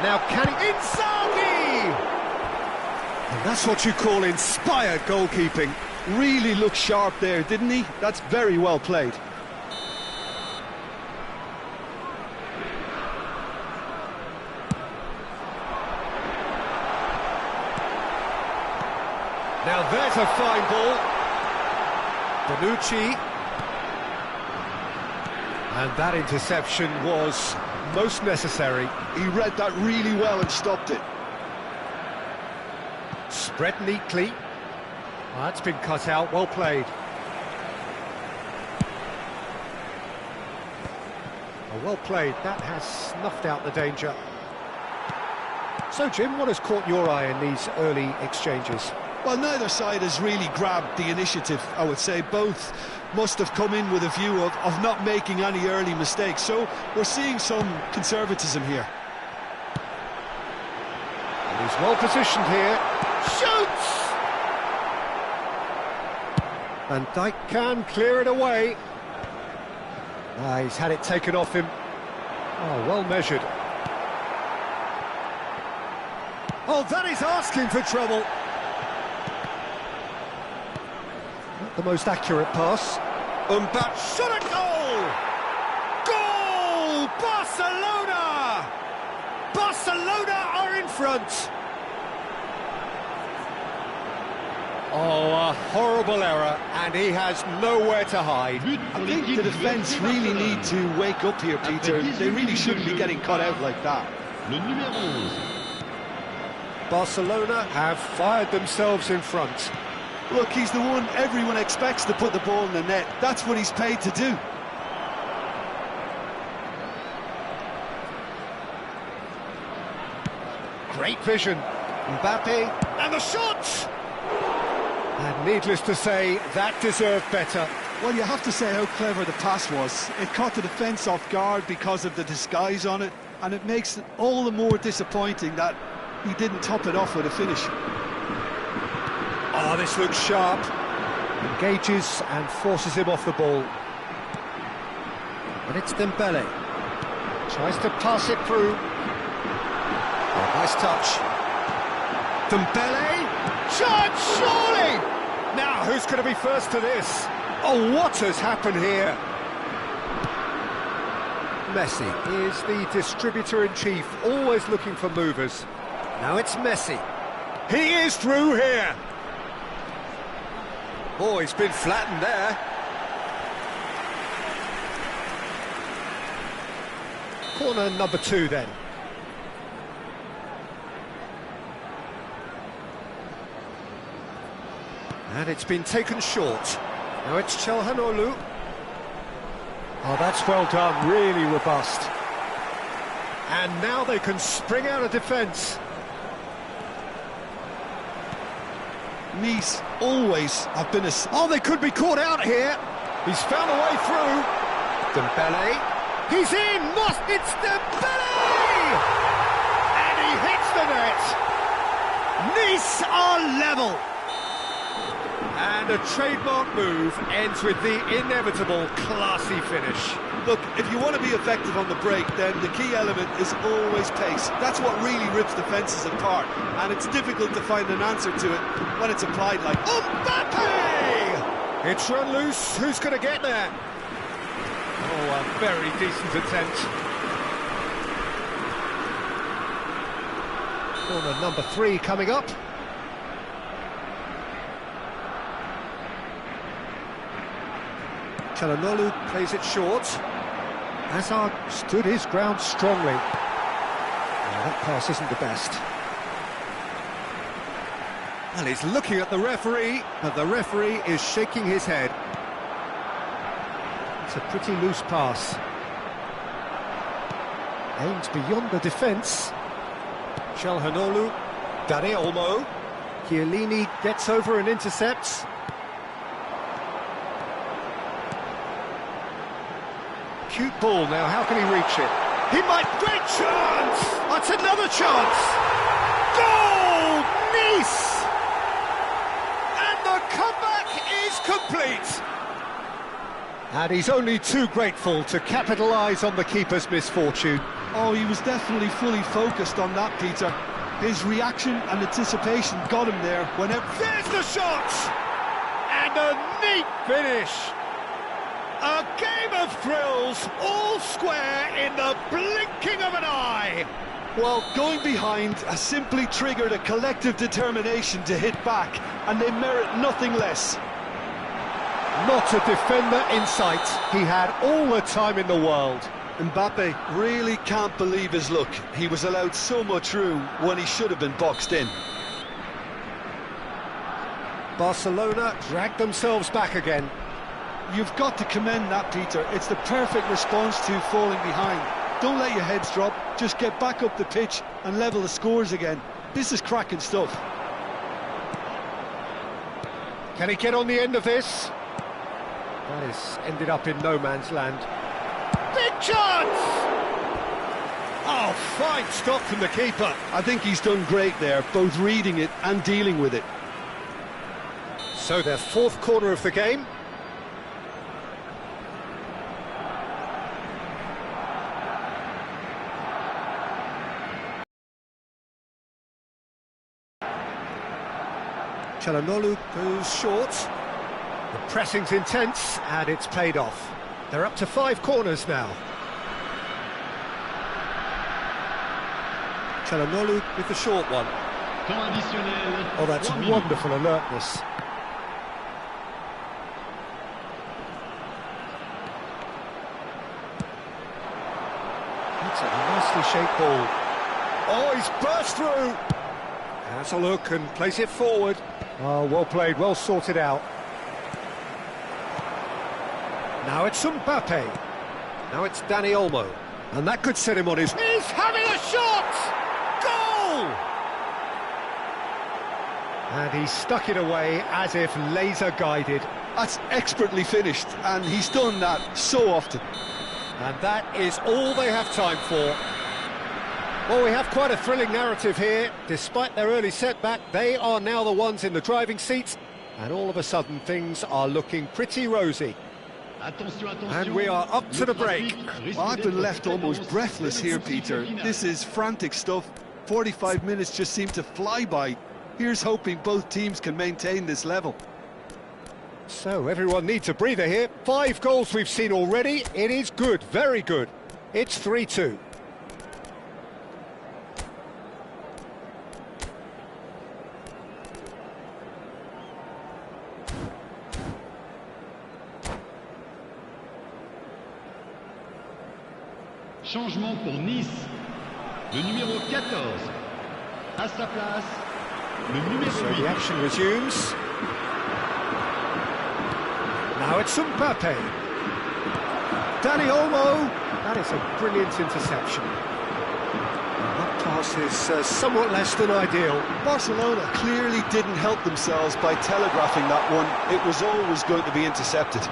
Now can he... Inzaghi! And that's what you call inspired goalkeeping. Really looked sharp there, didn't he? That's very well played. Now there's a fine ball. Bonucci. And that interception was most necessary. He read that really well and stopped it. Spread neatly. Well, that's been cut out, well played. Oh, well played, that has snuffed out the danger. So Jim, what has caught your eye in these early exchanges? Well, neither side has really grabbed the initiative, I would say. Both must have come in with a view of not making any early mistakes. So we're seeing some conservatism here. And he's well positioned here. Shoots! And Dijk can clear it away. He's had it taken off him. Oh, well measured. Oh, that is asking for trouble. Not the most accurate pass. Mbappe shot a goal! Goal! Barcelona! Barcelona are in front. Oh, a horrible error, and he has nowhere to hide. I think the defence really need to wake up here, Peter. They really shouldn't be getting caught out like that. Barcelona have fired themselves in front. Look, he's the one everyone expects to put the ball in the net. That's what he's paid to do. Great vision. Mbappe, and the shot! And needless to say, that deserved better. Well, you have to say how clever the pass was. It caught the defence off guard because of the disguise on it, and it makes it all the more disappointing that he didn't top it off with a finish. Oh, this looks sharp. Engages and forces him off the ball. And it's Dembele. Tries to pass it through. Oh, nice touch. Dembele. Shot, surely! Now, who's going to be first to this? Oh, what has happened here? Messi is the distributor-in-chief, always looking for movers. Now it's Messi. He is through here. Oh, he's been flattened there. Corner number 2 then. And it's been taken short. Now it's Çalhanoğlu. Oh, that's well done, really robust. And now they can spring out of defence. Nice always have been a... Oh, they could be caught out here. He's found a way through. Dembele. He's in! It's Dembele! And he hits the net. Nice are level. And And a trademark move ends with the inevitable classy finish. Look, if you want to be effective on the break, then the key element is always pace. That's what really rips defences apart, and it's difficult to find an answer to it when it's applied like Mbappe! It's run loose, who's going to get there? Oh, a very decent attempt. Corner number 3 coming up. Çalhanoğlu plays it short. Hazard stood his ground strongly. That pass isn't the best. Well, he's looking at the referee, but the referee is shaking his head. It's a pretty loose pass. Aimed beyond the defence. Çalhanoğlu, Dani Olmo. Chiellini gets over and intercepts. Cute ball now, how can he reach it? He might, great chance! That's another chance! Goal! Nice! And the comeback is complete! And he's only too grateful to capitalise on the keeper's misfortune. Oh, he was definitely fully focused on that, Peter. His reaction and anticipation got him there whenever... There's the shot! And a neat finish! A game of thrills, all square in the blinking of an eye! Well, going behind has simply triggered a collective determination to hit back, and they merit nothing less. Not a defender in sight. He had all the time in the world. Mbappe really can't believe his luck. He was allowed so much room when he should have been boxed in. Barcelona dragged themselves back again. You've got to commend that, Peter. It's the perfect response to falling behind. Don't let your heads drop, just get back up the pitch and level the scores again. This is cracking stuff. Can he get on the end of this? That has ended up in no man's land. Big chance! Oh, fine stop from the keeper. I think he's done great there, both reading it and dealing with it. So their 4th corner of the game. Çalhanoğlu goes short. The pressing's intense, and it's paid off. They're up to 5 corners now. Çalhanoğlu with the short one. Oh, that's wonderful alertness. That's a nicely shaped ball. Oh, he's burst through! Has a look and plays it forward. Oh, well played, well sorted out. Now it's Mbappe. Now it's Dani Olmo. And that could set him on his... He's having a shot! Goal! And he stuck it away as if laser-guided. That's expertly finished, and he's done that so often. And that is all they have time for. Well, we have quite a thrilling narrative here. Despite their early setback, they are now the ones in the driving seat, and all of a sudden things are looking pretty rosy. And we are up to the break. I've been left almost breathless here, Peter. This is frantic stuff. 45 minutes just seem to fly by. Here's hoping both teams can maintain this level. So everyone needs a breather here. 5 goals we've seen already. It is good, very good. It's 3-2. Changement pour Nice. Le numéro 14. À sa place, le numéro 8. So the action resumes. Now it's Mbappe. Dani Olmo. That is a brilliant interception. And that pass is somewhat less than ideal. Barcelona clearly didn't help themselves by telegraphing that one. It was always going to be intercepted.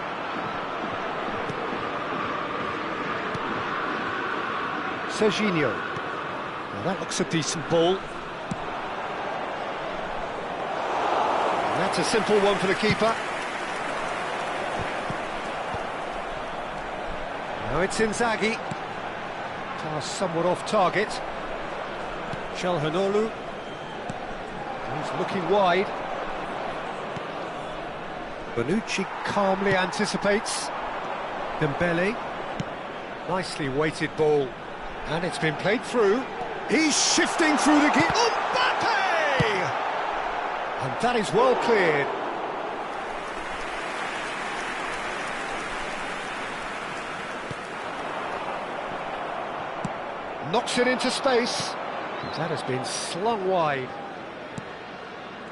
Serginho. Now that looks a decent ball. And that That's a simple one for the keeper. Now it's Inzaghi. Pass somewhat off target. Çalhanoğlu. He's looking wide. Bonucci calmly anticipates. Dembele. Nicely weighted ball. And it's been played through. He's shifting through the gate. Mbappe! And that is well cleared. Knocks it into space. That has been slung wide.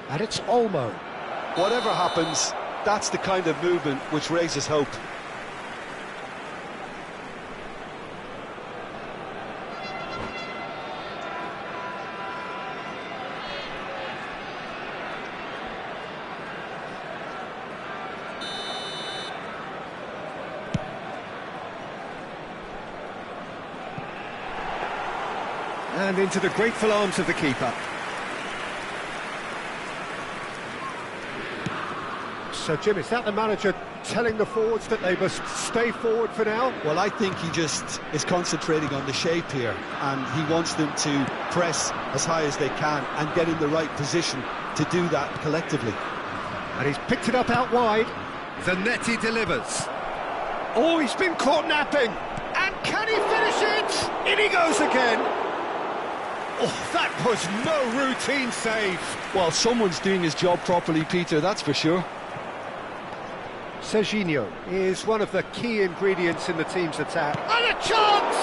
And it's Olmo. Whatever happens, that's the kind of movement which raises hope. And into the grateful arms of the keeper. So, Jim, is that the manager telling the forwards that they must stay forward for now? Well, I think he just is concentrating on the shape here, and he wants them to press as high as they can and get in the right position to do that collectively. And he's picked it up out wide. Zanetti delivers. Oh, he's been caught napping. And can he finish it? In he goes again. Oh, that was no routine save. Well, someone's doing his job properly, Peter, that's for sure. Serginho is one of the key ingredients in the team's attack. And a chance!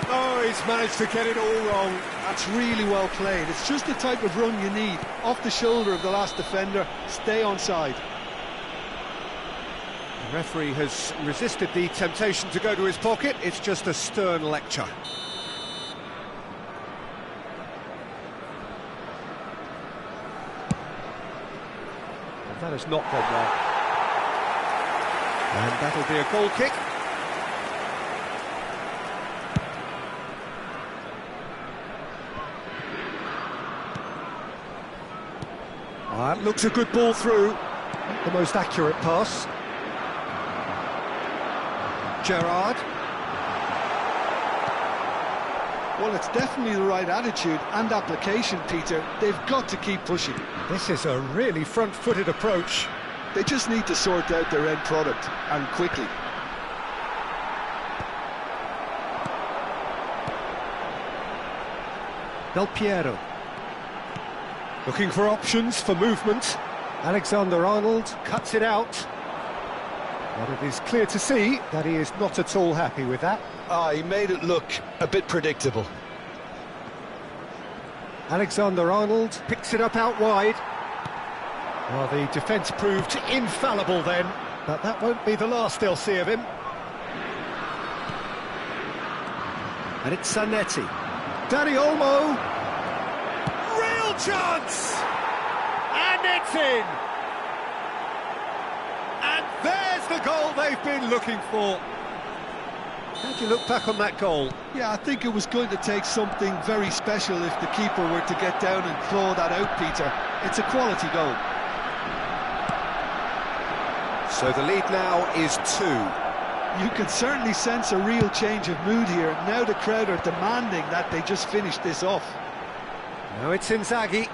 Oh, he's managed to get it all wrong. That's really well played. It's just the type of run you need. Off the shoulder of the last defender, stay onside. The referee has resisted the temptation to go to his pocket. It's just a stern lecture. That has not gone well. And that'll be a goal kick. That looks a good ball through. Not the most accurate pass. Gerrard. Well, it's definitely the right attitude and application, Peter. They've got to keep pushing. This is a really front-footed approach. They just need to sort out their end product, and quickly. Del Piero. Looking for options for movement. Alexander-Arnold cuts it out. But it is clear to see that he is not at all happy with that. He made it look a bit predictable. Alexander-Arnold picks it up out wide. Well, the defence proved infallible then, but that won't be the last they'll see of him. And it's Zanetti. Dani Olmo. Real chance! And it's in! And there's the goal they've been looking for. How do you look back on that goal? Yeah, I think it was going to take something very special if the keeper were to get down and claw that out, Peter. It's a quality goal. So the lead now is 2. You can certainly sense a real change of mood here. Now the crowd are demanding that they just finish this off. Now it's Inzaghi.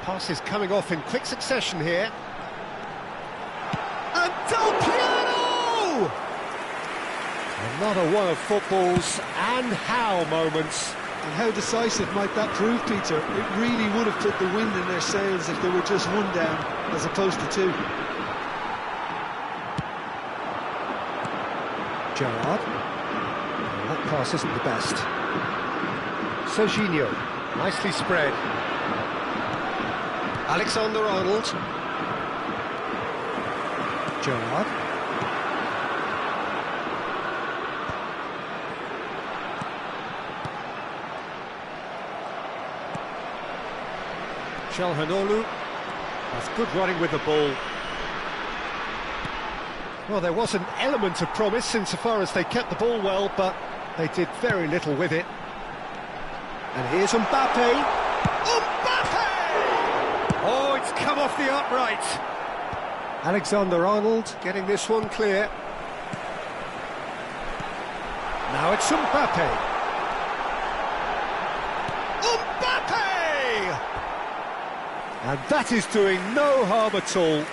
Passes coming off in quick succession here. And Del Piero! Another one of football's and how moments. And how decisive might that prove, Peter? It really would have put the wind in their sails if they were just one down as opposed to 2. Gerrard. Well, that pass isn't the best. Serginho, nicely spread. Alexander-Arnold. Gerrard. Çalhanoğlu. That's good running with the ball. Well, there was an element of promise insofar as they kept the ball well, but they did very little with it. And here's Mbappe. Mbappe! Oh, It's come off the upright. Alexander-Arnold getting this one clear. Now it's Mbappe. Mbappe! And that is doing no harm at all.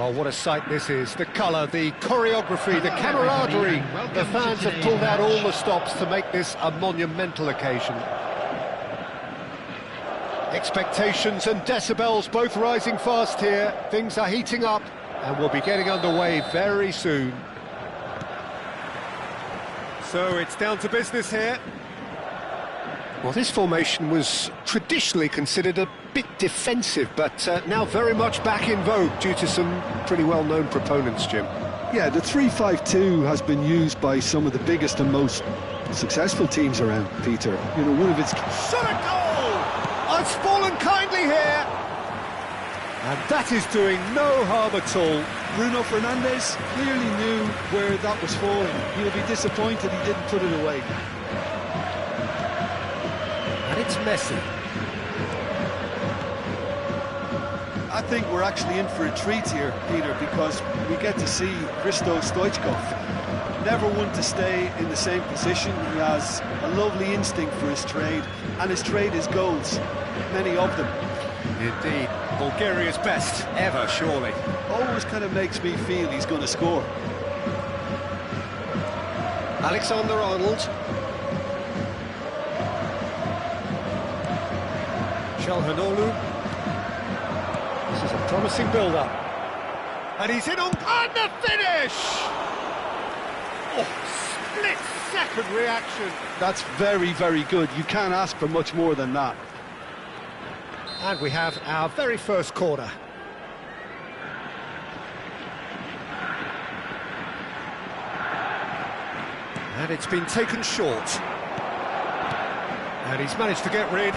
Well, what a sight this is. The colour, the choreography, the camaraderie. The fans have pulled out all the stops to make this a monumental occasion. Expectations and decibels both rising fast here. Things are heating up and we'll be getting underway very soon. So it's down to business here. Well, this formation was traditionally considered a bit defensive, but now very much back in vogue due to some pretty well-known proponents, Jim. Yeah, the 3-5-2 has been used by some of the biggest and most successful teams around, Peter. You know, one of its... Shot a goal! It's fallen kindly here! And that is doing no harm at all. Bruno Fernandes clearly knew where that was falling. He'll be disappointed he didn't put it away. And it's Messi. I think we're actually in for a treat here, Peter, because we get to see Hristo Stoichkov. Never one to stay in the same position. He has a lovely instinct for his trade, and his trade is goals, many of them. Indeed, Bulgaria's best ever, surely. Always kind of makes me feel he's going to score. Alexander-Arnold. Çalhanoğlu. This is a promising build-up. And he's in on... And the finish! Oh, split-second reaction. That's very, very good. You can't ask for much more than that. And we have our very first corner. And it's been taken short. And he's managed to get rid.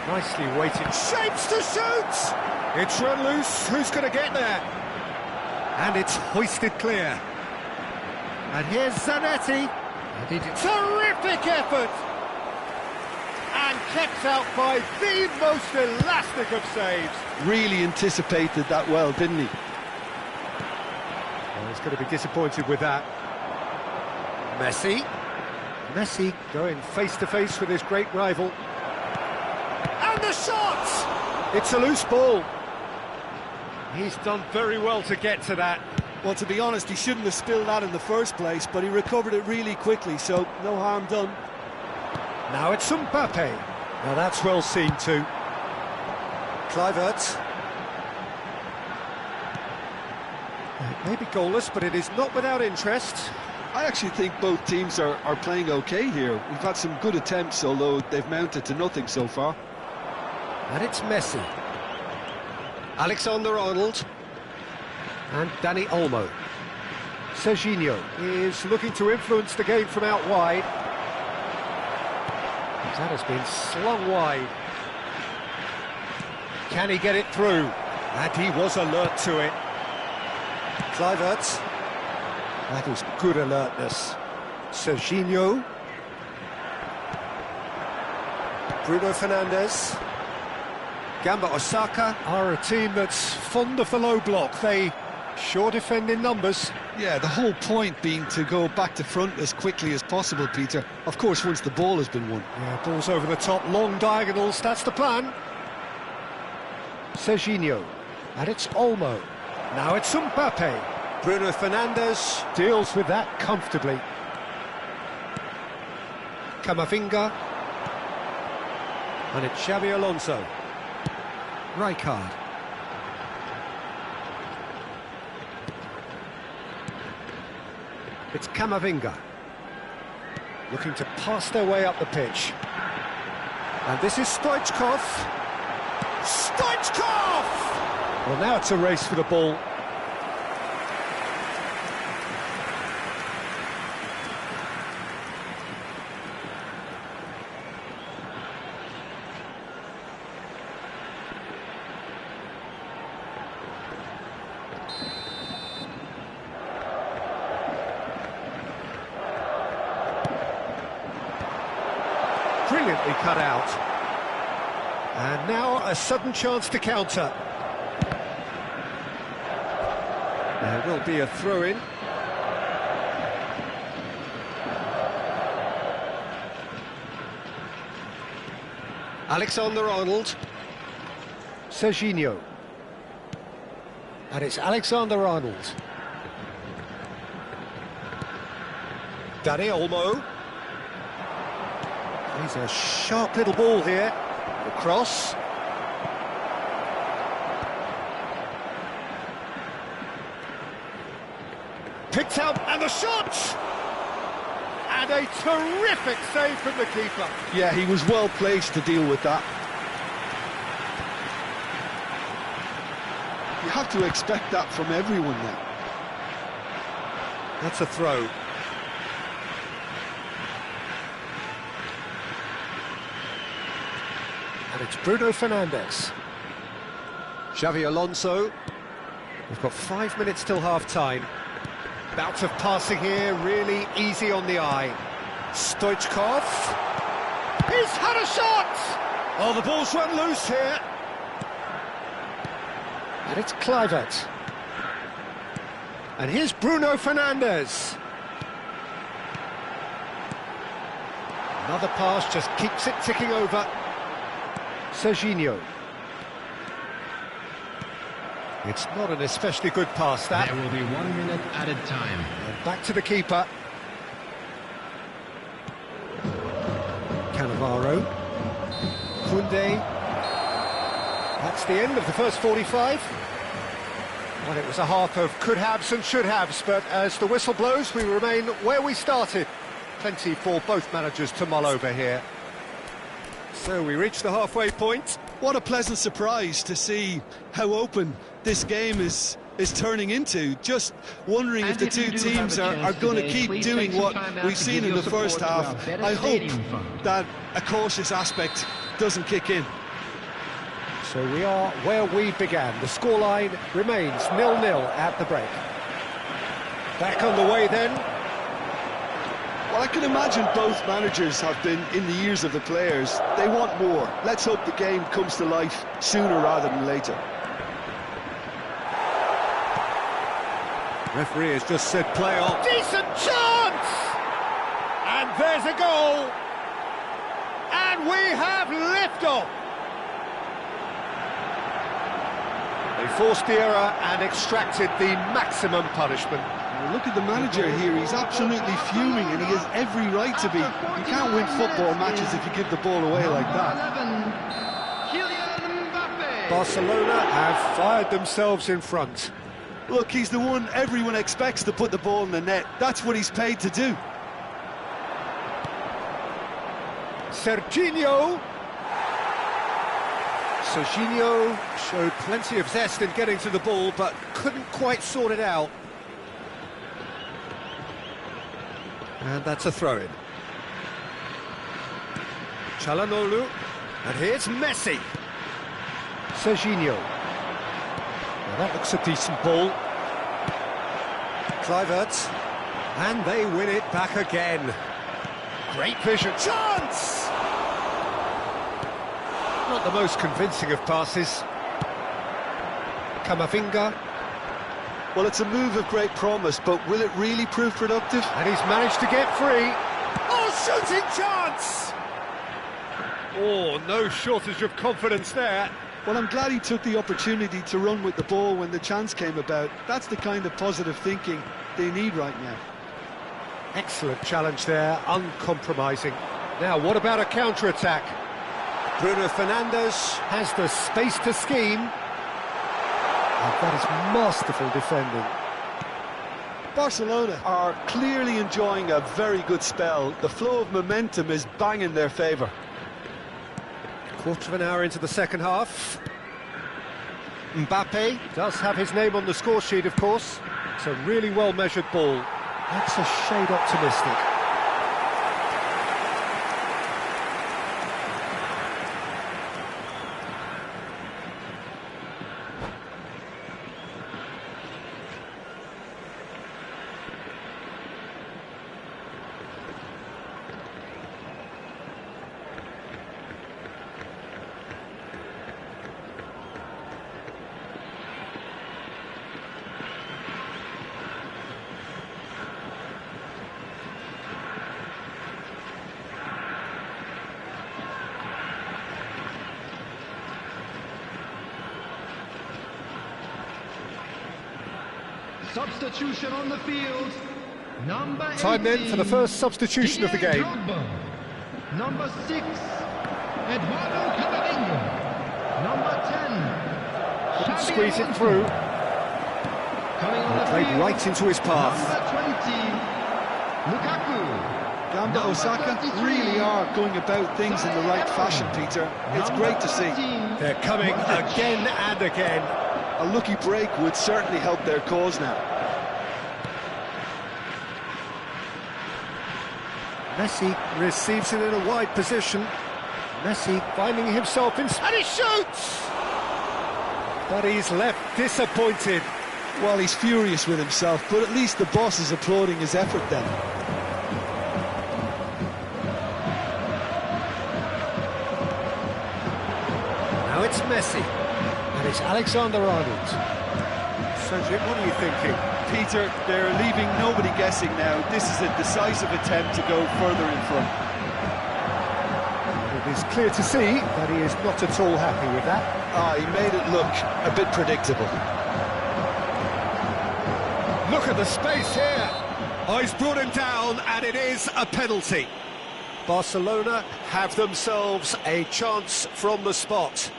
Nicely weighted. Shapes to shoot! It's run loose. Who's going to get there? And it's hoisted clear. And here's Zanetti. And he did terrific effort! And kept out by the most elastic of saves. Really anticipated that well, didn't he? Well, he's going to be disappointed with that. Messi. Messi going face-to-face with his great rival. And the shot! It's a loose ball. He's done very well to get to that. Well, to be honest, he shouldn't have spilled that in the first place, but he recovered it really quickly, so no harm done. Now it's Mbappe. Now that's well seen too. Kluivert. It may be goalless, but it is not without interest. I actually think both teams are playing okay here. We've had some good attempts, although they've mounted to nothing so far. And it's Messi. Alexander-Arnold. And Dani Olmo. Serginho is looking to influence the game from out wide. That has been slung wide. Can he get it through? And he was alert to it. Kluivert. That is good alertness. Serginho. Bruno Fernandes. Gamba Osaka are a team that's fond of the low block. They sure defend in numbers. Yeah, the whole point being to go back to front as quickly as possible, Peter. Of course, once the ball has been won. Yeah, balls over the top, long diagonals, that's the plan. Serginho, and it's Olmo. Now it's Mbappe. Bruno Fernandes deals with that comfortably. Camavinga. And it's Xabi Alonso. Rijkaard. It's Camavinga. Looking to pass their way up the pitch. And this is Stoichkov. Stoichkov! Well, now it's a race for the ball. Brilliantly cut out. And now a sudden chance to counter. There will be a throw-in. Alexander-Arnold. Serginho. And it's Alexander-Arnold. Dani Olmo. He's a sharp little ball here. The cross. Picked out, and the shot! And a terrific save from the keeper. Yeah, he was well placed to deal with that. You have to expect that from everyone now. That's a throw. And it's Bruno Fernandes. Xabi Alonso. We've got 5 minutes till half-time. Bout of passing here, really easy on the eye. Stoichkov. He's had a shot! Oh, the ball's run loose here. And it's Kluivert. And here's Bruno Fernandes. Another pass just keeps it ticking over. Serginho. It's not an especially good pass, that. There will be 1 minute added time. And back to the keeper. Cannavaro. Koundé. That's the end of the first 45. Well, it was a half of could-haves and should-haves, but as the whistle blows, we remain where we started. Plenty for both managers to mull over here. So we reach the halfway point. What a pleasant surprise to see how open this game is turning into. Just wondering if the two teams are going to keep doing what we've seen in the first half. I hope that a cautious aspect doesn't kick in. So we are where we began. The scoreline remains 0-0 at the break. Back on the way then. Well, I can imagine both managers have been in the ears of the players. They want more. Let's hope the game comes to life sooner rather than later. Referee has just said play on. Decent chance! And there's a goal! And we have liftoff! They forced the error and extracted the maximum punishment. Well, look at the manager here, he's absolutely fuming and he has every right to be. You can't win football matches if you give the ball away like that. Barcelona have fired themselves in front. Look, he's the one everyone expects to put the ball in the net. That's what he's paid to do. Serginho showed plenty of zest in getting to the ball, but couldn't quite sort it out. And that's a throw-in. Çalhanoğlu, and here's Messi. Serginho. Now that looks a decent ball. Kluivert, and they win it back again. Great vision. Chance! Not the most convincing of passes. Camavinga. Well, it's a move of great promise, but will it really prove productive? And he's managed to get free. Oh, shooting chance! Oh, no shortage of confidence there. Well, I'm glad he took the opportunity to run with the ball when the chance came about. That's the kind of positive thinking they need right now. Excellent challenge there, uncompromising. Now, what about a counter-attack? Bruno Fernandes has the space to scheme. And that is masterful defending. Barcelona are clearly enjoying a very good spell. The flow of momentum is bang in their favour. Quarter of an hour into the second half. Mbappe does have his name on the score sheet, of course. It's a really well-measured ball. That's a shade optimistic. Substitution on the field. Number 18, time then for the first substitution of the game. Number 6, Eduardo Camavinga. Number 10, Couldn't squeeze it through. Coming on the Played field, right into his path. Number 20, Lukaku. Gamba Osaka really are going about things in the right fashion, Peter. It's great to see. They're coming again and again. A lucky break would certainly help their cause now. Messi receives it in a wide position. Messi finding himself in... and he shoots! But he's left disappointed. Well, he's furious with himself, but at least the boss is applauding his effort then. Now it's Messi. And it's Alexander-Arnold. Cedric, what are you thinking? Peter, they're leaving nobody guessing now. This is a decisive attempt to go further in front. It is clear to see that he is not at all happy with that. He made it look a bit predictable. Look at the space here. Oh, he's brought him down, and it is a penalty. Barcelona have themselves a chance from the spot.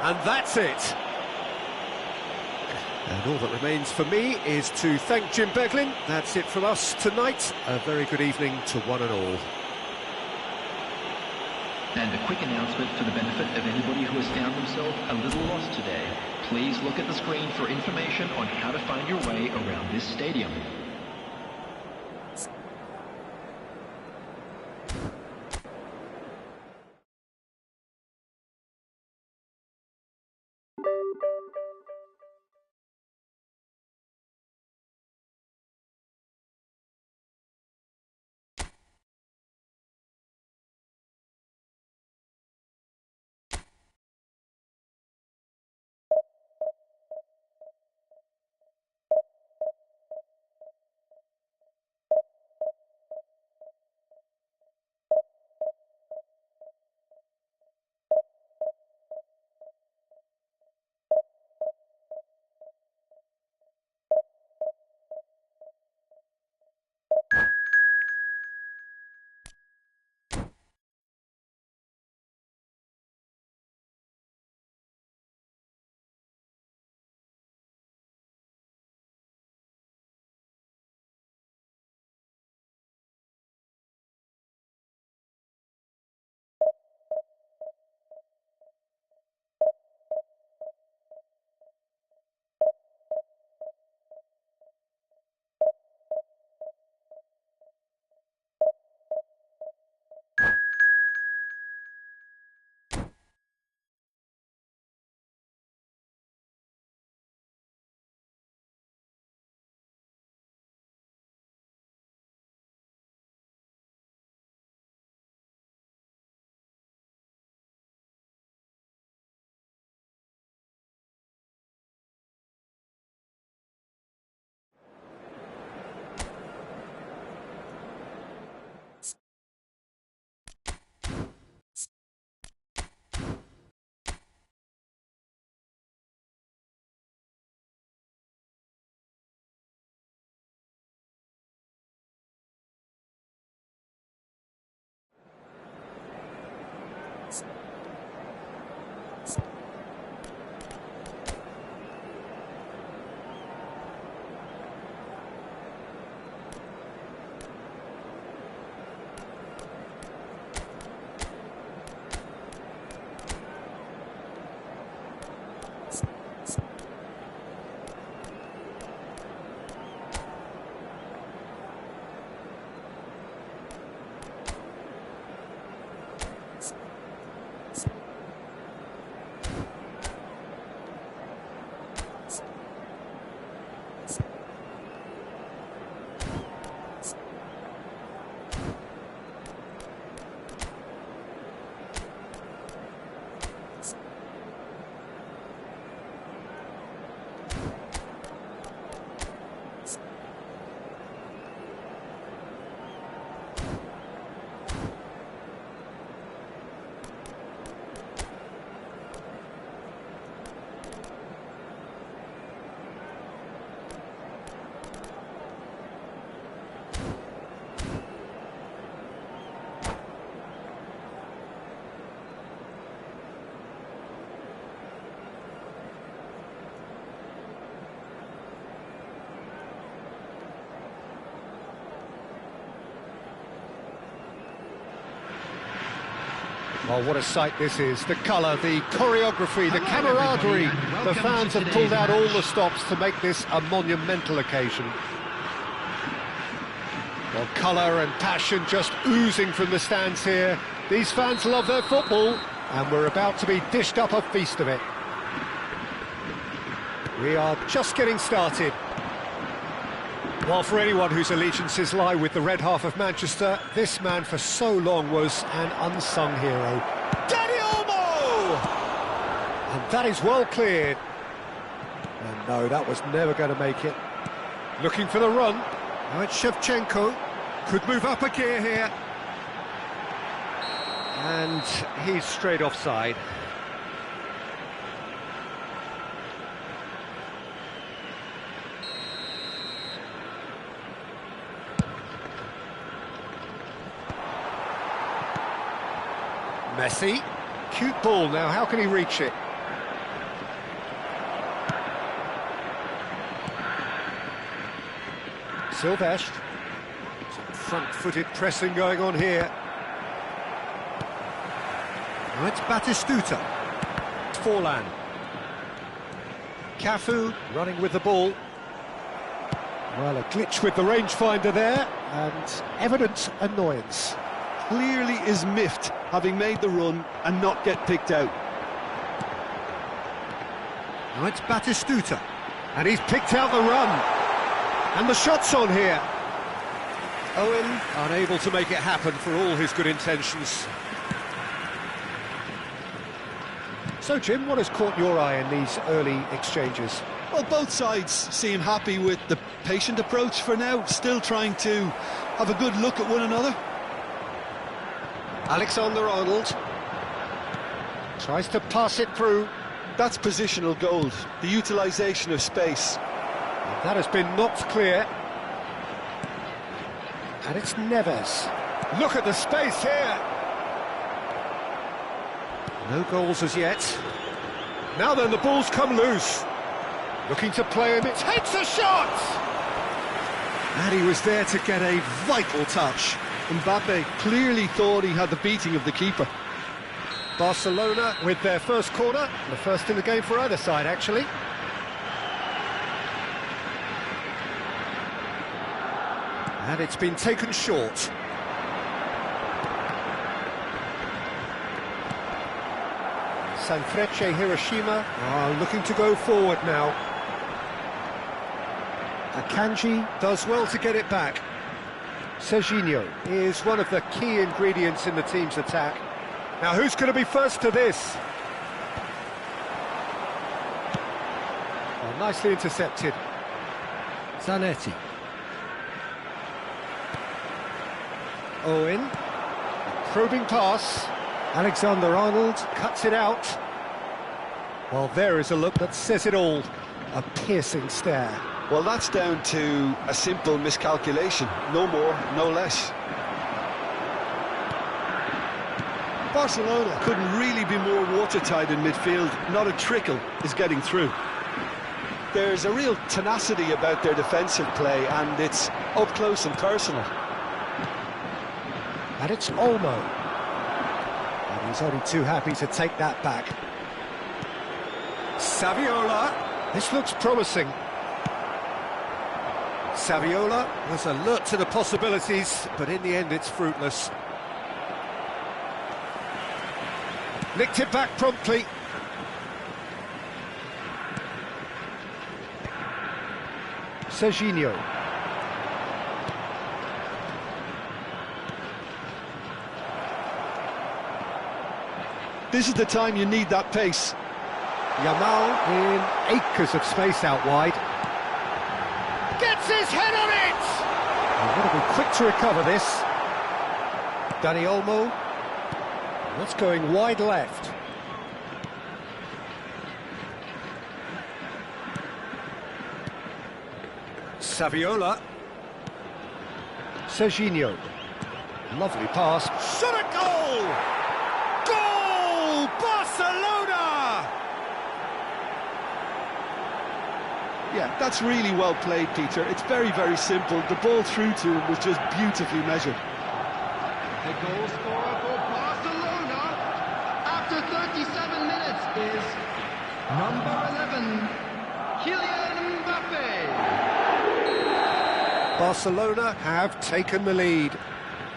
And that's it. And all that remains for me is to thank Jim Beglin. That's it from us tonight. A very good evening to one and all. And a quick announcement for the benefit of anybody who has found themselves a little lost today. Please look at the screen for information on how to find your way around this stadium. Oh, what a sight this is. The colour, the choreography, the camaraderie. The fans have pulled out all the stops to make this a monumental occasion. Well, colour and passion just oozing from the stands here. These fans love their football, and we're about to be dished up a feast of it. We are just getting started. Well, for anyone whose allegiances lie with the red half of Manchester, this man for so long was an unsung hero. Danny Olmo! And that is well cleared. And no, that was never going to make it. Looking for the run. Now it's Shevchenko. Could move up a gear here. And he's straight offside. Messi, cute ball now, how can he reach it? Silvestre. Some front-footed pressing going on here. Now it's Batistuta. Forlan. Cafu running with the ball. Well, a glitch with the rangefinder there, and evident annoyance. Clearly is miffed, having made the run and not get picked out. Now it's Batistuta, and he's picked out the run. And the shot's on here. Owen unable to make it happen for all his good intentions. So, Jim, what has caught your eye in these early exchanges? Well, both sides seem happy with the patient approach for now, still trying to have a good look at one another. Alexander-Arnold tries to pass it through. That's positional gold, the utilisation of space. That has been knocked clear. And it's Neves. Look at the space here. No goals as yet. Now then, the ball's come loose. Looking to play him, it takes a shot! And he was there to get a vital touch. Mbappe clearly thought he had the beating of the keeper. Barcelona with their first corner, the first in the game for either side, actually. And it's been taken short. Sanfrecce Hiroshima are looking to go forward now. Akanji does well to get it back. Serginho is one of the key ingredients in the team's attack. Now who's going to be first to this? Oh, nicely intercepted. Zanetti. Owen. Probing pass. Alexander-Arnold cuts it out. Well, there is a look that says it all. A piercing stare. Well, that's down to a simple miscalculation. No more, no less. Barcelona couldn't really be more watertight in midfield. Not a trickle is getting through. There's a real tenacity about their defensive play, and it's up close and personal. And it's Olmo. And he's only too happy to take that back. Saviola. This looks promising. Saviola was alert to the possibilities, but in the end it's fruitless. Nicked it back promptly. Serginho. This is the time you need that pace. Yamal in acres of space out wide. Gets his head on it! He's got to be quick to recover this. Dani Olmo. That's going wide left. Saviola. Serginho. Lovely pass. Shot a goal! Goal! Barcelona! Yeah, that's really well played, Peter. It's very, very simple. The ball through to him was just beautifully measured. The goal scorer for Barcelona after 37 minutes is number 11, Kylian Mbappe. Barcelona have taken the lead.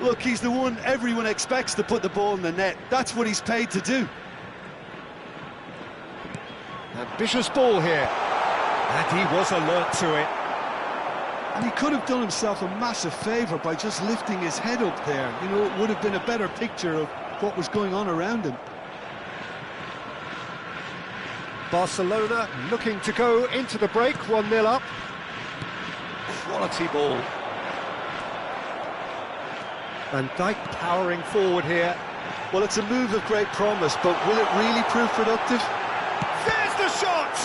Look, he's the one everyone expects to put the ball in the net. That's what he's paid to do. Ambitious ball here. And he was alert to it. And he could have done himself a massive favour by just lifting his head up there. You know, it would have been a better picture of what was going on around him. Barcelona looking to go into the break, 1-0 up. Quality ball. Van Dijk powering forward here. Well, it's a move of great promise, but will it really prove productive? There's the shot!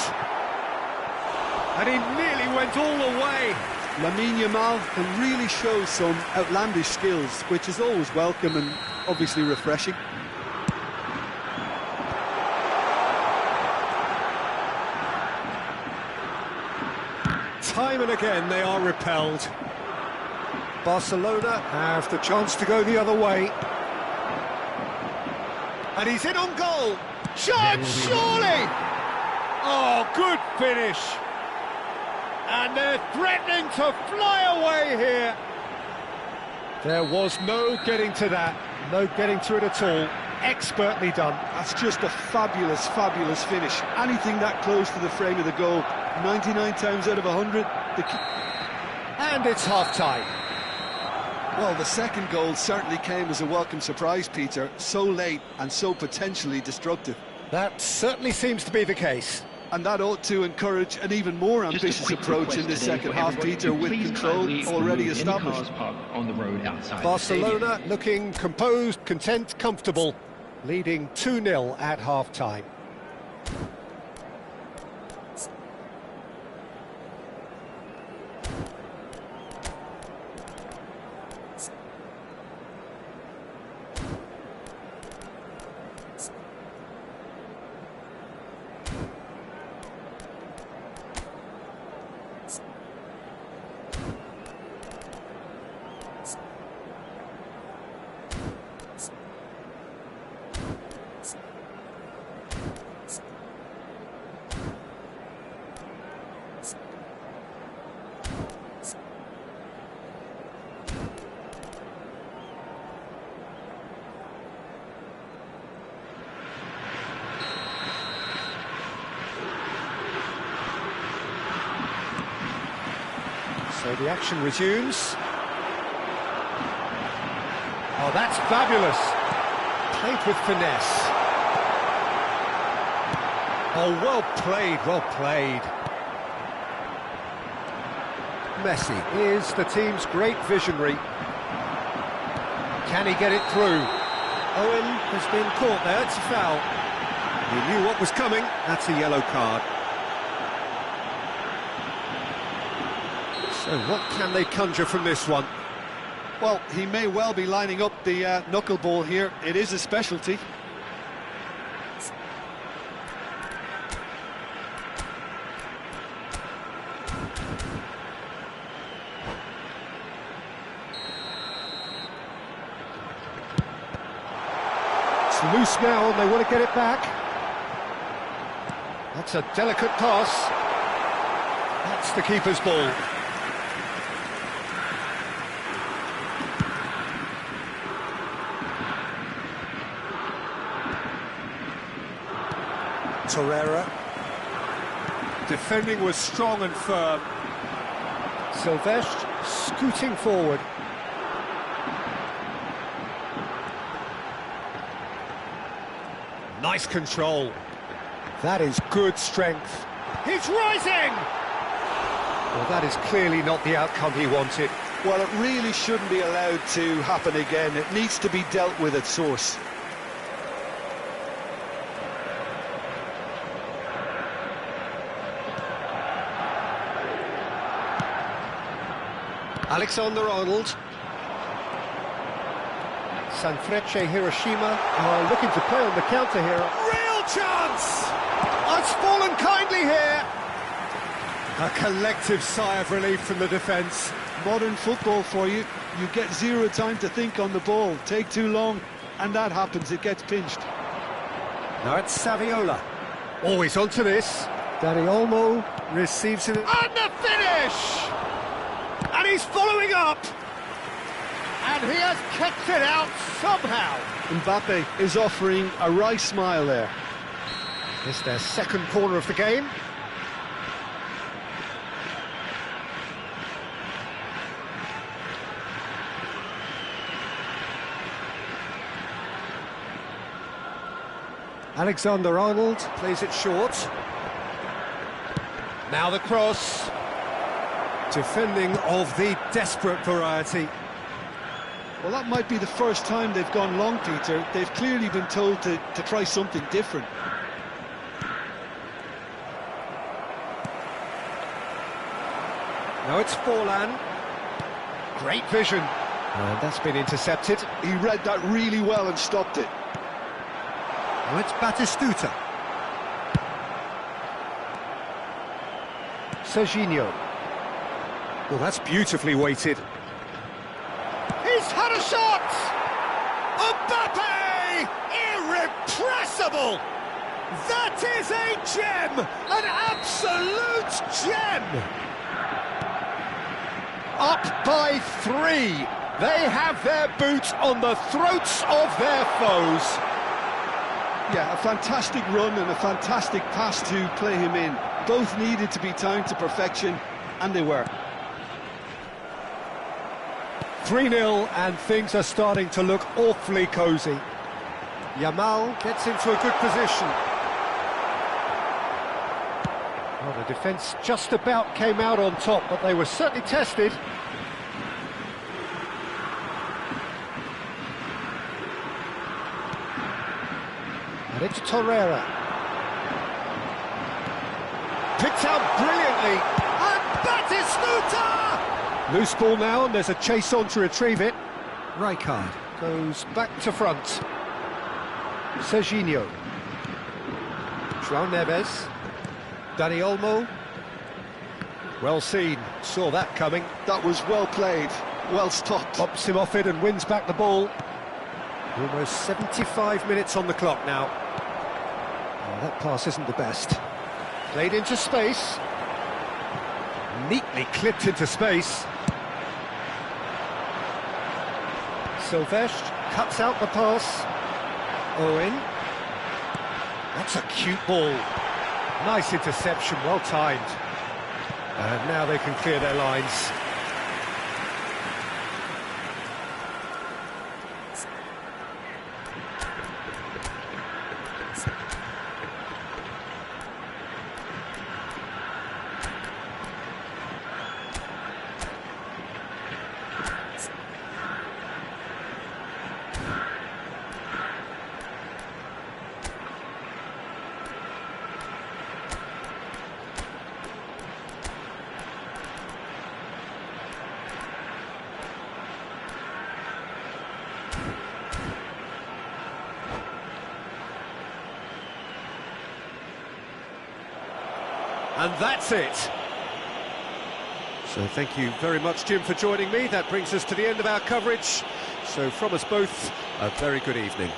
And he nearly went all the way. Lamine Yamal can really show some outlandish skills, which is always welcome and obviously refreshing. Time and again they are repelled. Barcelona have the chance to go the other way. And he's in on goal. Shot, surely! Oh, good finish. And they're threatening to fly away here. There was no getting to that. No getting to it at all. Expertly done. That's just a fabulous, fabulous finish. Anything that close to the frame of the goal, 99 times out of 100. And it's half-time. Well, the second goal certainly came as a welcome surprise, Peter. So late and so potentially destructive. That certainly seems to be the case. And that ought to encourage an even more ambitious approach in the second half, Peter, with control already established. On the road outside Barcelona looking composed, content, comfortable, leading 2-0 at half-time. So the action resumes. Oh, that's fabulous. Played with finesse. Oh, well played, well played. Messi is the team's great visionary. Can he get it through? Owen has been caught there, it's a foul. He knew what was coming, that's a yellow card. So what can they conjure from this one? Well, he may well be lining up the knuckleball here. It is a specialty. It's loose now and they want to get it back. That's a delicate pass. That's the keeper's ball. Torreira. Defending was strong and firm. Silvestre scooting forward. Nice control. That is good strength. He's rising! Well, that is clearly not the outcome he wanted. Well, it really shouldn't be allowed to happen again. It needs to be dealt with at source. Alexander-Arnold. Sanfrecce Hiroshima are looking to play on the counter here. Real chance! It's fallen kindly here. A collective sigh of relief from the defence. Modern football for you. You get zero time to think on the ball. Take too long, and that happens. It gets pinched. Now it's Saviola. Always onto this. Dani Olmo receives it. And the finish! And he's following up. And he has kept it out somehow. Mbappe is offering a wry smile there. It's their second corner of the game. Alexander-Arnold plays it short. Now the cross. Defending of the desperate variety. Well, that might be the first time they've gone long, Peter. They've clearly been told to try something different. Now it's Forlan. Great vision. And that's been intercepted. He read that really well and stopped it. Now it's Batistuta. Serginho. Well, that's beautifully weighted. just had a shot! Mbappe! Irrepressible! That is a gem! An absolute gem! Up by 3. They have their boot on the throats of their foes. Yeah, a fantastic run and a fantastic pass to play him in. Both needed to be timed to perfection, and they were. 3-0, and things are starting to look awfully cosy. Yamal gets into a good position. Well, the defence just about came out on top, but they were certainly tested. And it's Torreira. Picked out brilliantly. And Batistuta! Loose ball now, and there's a chase on to retrieve it. Rijkaard goes back to front. Serginho. João Neves. Dani Olmo. Well seen, saw that coming. That was well played, well stopped. Pops him off it and wins back the ball. Almost 75 minutes on the clock now. Oh, that pass isn't the best. Played into space. Neatly clipped into space. Silvestre cuts out the pass. Owen. That's a cute ball. Nice interception, well timed. And now they can clear their lines. And that's it. So thank you very much, Jim, for joining me. That brings us to the end of our coverage. So from us both, a very good evening.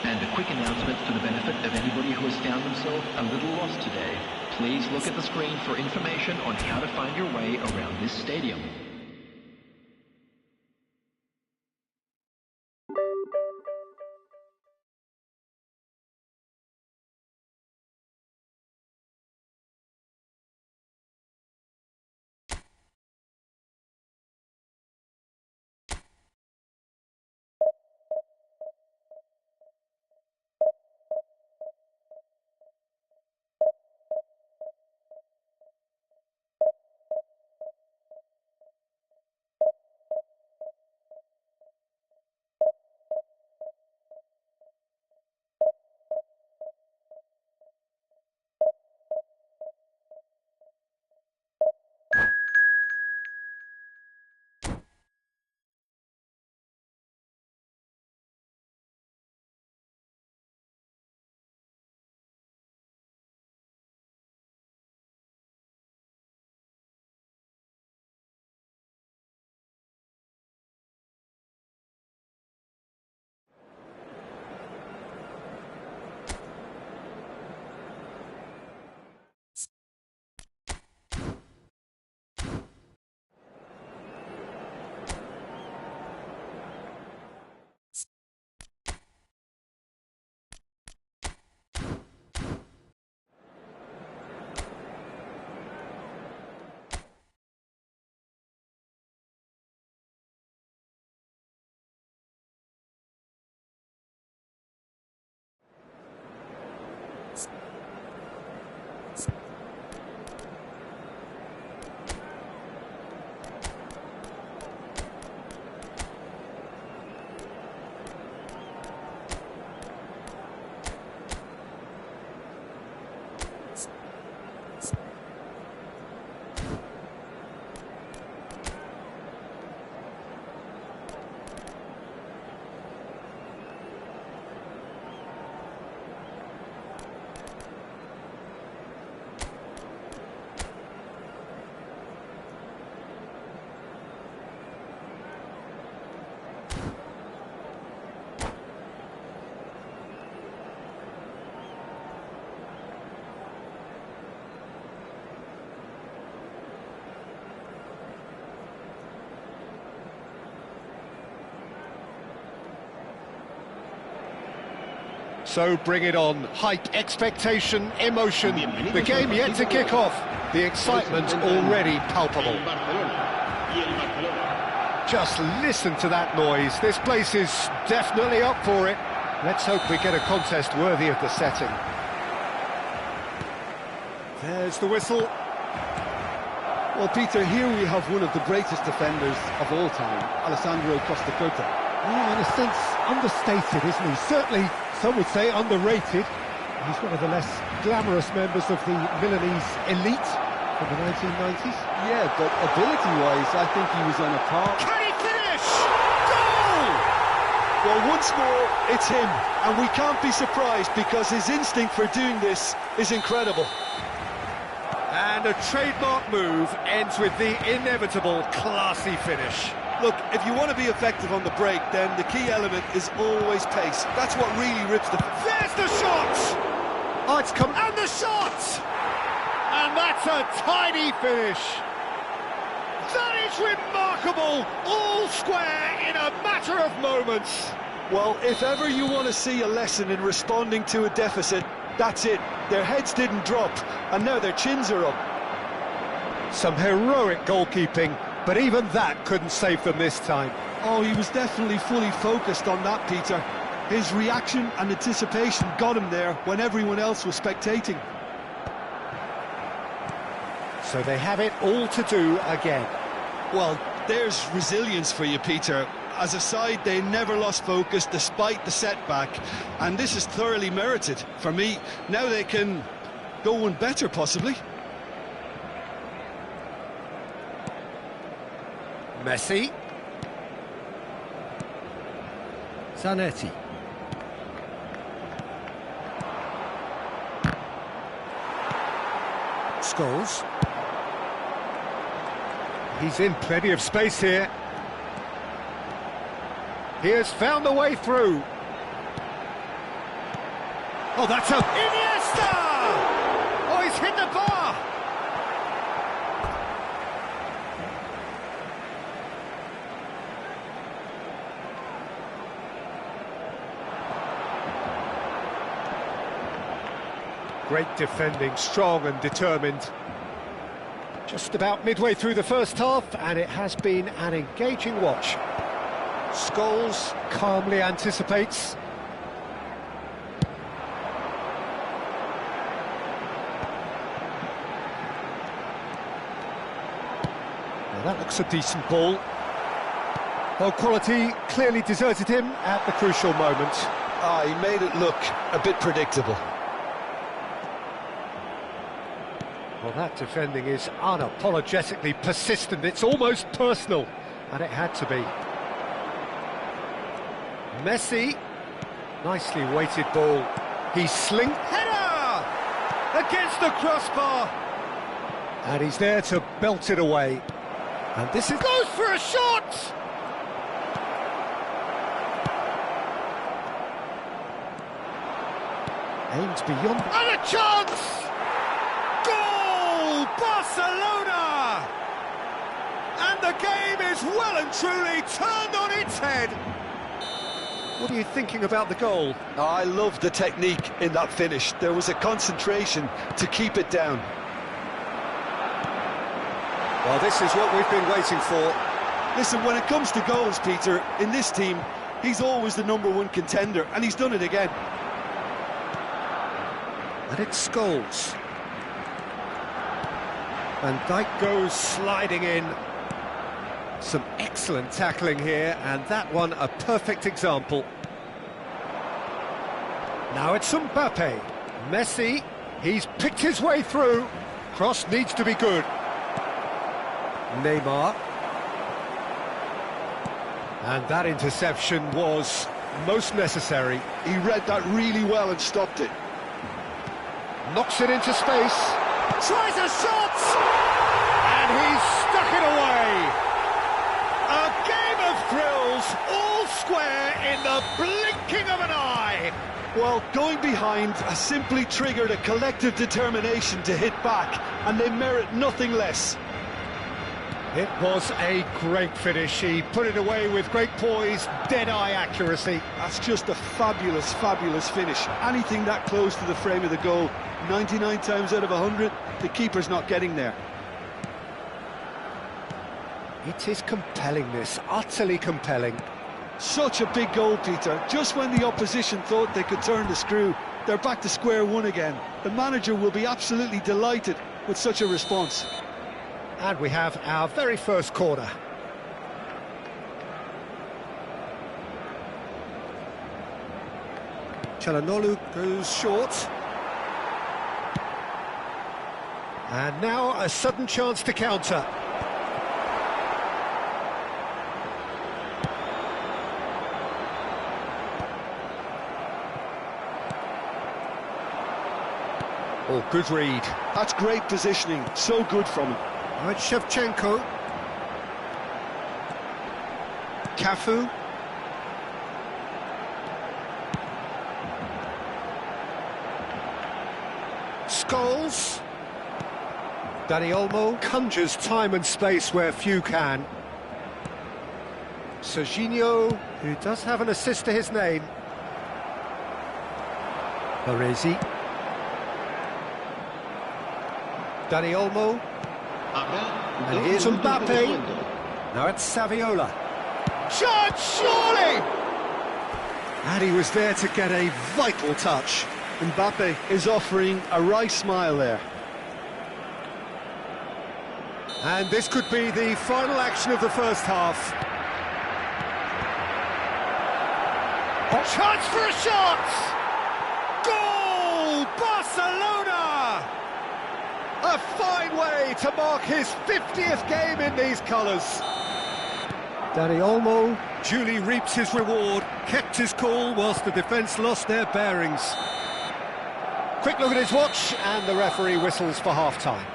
And a quick announcement for the benefit of anybody who has found themselves a little lost today. Please look at the screen for information on how to find your way around this stadium. So bring it on. Hype, expectation, emotion. The game yet to kick off. The excitement already palpable. Just listen to that noise. This place is definitely up for it. Let's hope we get a contest worthy of the setting. There's the whistle. Well, Peter, here we have one of the greatest defenders of all time, Alessandro Costacurta. Oh, in a sense, understated, isn't he? Certainly, some would say underrated. He's one of the less glamorous members of the Milanese elite from the 1990s. Yeah, but ability-wise, I think he was on a par. Can he finish? Goal! Well, once more, it's him, and we can't be surprised because his instinct for doing this is incredible. And a trademark move ends with the inevitable classy finish. Look, if you want to be effective on the break, then the key element is always pace. That's what really rips the... There's the shot! Oh, it's come... And the shot! And that's a tidy finish. That is remarkable! All square in a matter of moments. Well, if ever you want to see a lesson in responding to a deficit, that's it. Their heads didn't drop, and now their chins are up. Some heroic goalkeeping, but even that couldn't save them this time. Oh, he was definitely fully focused on that, Peter. His reaction and anticipation got him there when everyone else was spectating. So they have it all to do again. Well, there's resilience for you, Peter. As a side, they never lost focus despite the setback, and this is thoroughly merited. For me, now they can go one better, possibly. Messi. Zanetti. Scholes. He's in plenty of space here. He has found the way through. Oh, that's a... Iniesta! Oh, he's hit the bar! Great defending, strong and determined. Just about midway through the first half, and it has been an engaging watch. Scholes calmly anticipates. Well, that looks a decent ball. Though quality clearly deserted him at the crucial moment. Ah, he made it look a bit predictable. Well, that defending is unapologetically persistent. It's almost personal, and it had to be. Messi, nicely weighted ball. He header against the crossbar, and he's there to belt it away. And this is goes for a shot. Aims beyond, and a chance. Goal, Barcelona! And the game is well and truly turned on its head. What are you thinking about the goal? I love the technique in that finish. There was a concentration to keep it down. Well, this is what we've been waiting for. Listen, when it comes to goals, Peter, in this team, he's always the #1 contender, and he's done it again. And it's Scholes. Van Dijk goes sliding in. Some excellent tackling here, and that one a perfect example. Now it's Mbappe. Messi, he's picked his way through. Cross needs to be good. Neymar. And that interception was most necessary. He read that really well and stopped it. Knocks it into space. Tries a shot! And he's stuck it away. A game of thrills, all square in the blinking of an eye. Well, going behind has simply triggered a collective determination to hit back, and they merit nothing less. It was a great finish. He put it away with great poise, dead-eye accuracy. That's just a fabulous, fabulous finish. Anything that close to the frame of the goal, 99 times out of 100, the keeper's not getting there. It is compelling, this, utterly compelling. Such a big goal, Peter. Just when the opposition thought they could turn the screw, they're back to square one again. The manager will be absolutely delighted with such a response. And we have our very first corner. Çalhanoğlu goes short. And now a sudden chance to counter. Oh, good read. That's great positioning, so good from him. Now it's Shevchenko. Cafu. Scholes. Dani Olmo conjures time and space where few can. Serginho, who does have an assist to his name. Baresi. Dani Olmo. And here's Mbappe. Now it's Saviola. Shot, surely! And he was there to get a vital touch. Mbappe is offering a wry smile there. And this could be the final action of the first half. Chance for a shot! Goal! Barcelona! A fine way to mark his 50th game in these colours. Dani Olmo duly reaps his reward, kept his cool whilst the defence lost their bearings. Quick look at his watch, and the referee whistles for half-time.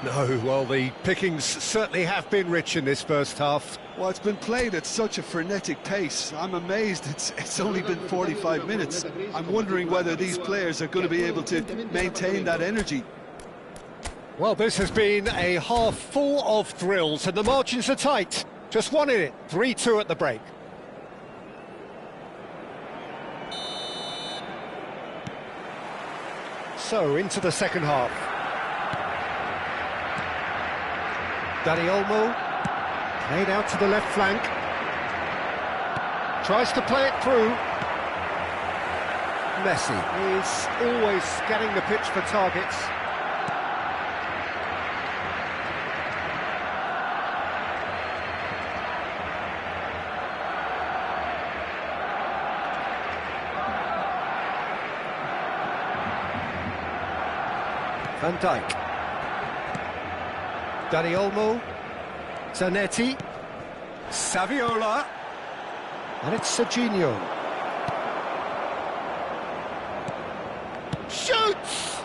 No, well, the pickings certainly have been rich in this first half. Well, it's been played at such a frenetic pace. I'm amazed it's only been 45 minutes. I'm wondering whether these players are going to be able to maintain that energy. Well, this has been a half full of thrills, and the margins are tight. Just one in it, 3-2 at the break. So, into the second half. Dani Olmo, played out to the left flank. Tries to play it through. Messi is always scanning the pitch for targets. Van Dijk. Dani Olmo. Zanetti. Saviola. And it's Serginho. Shoots!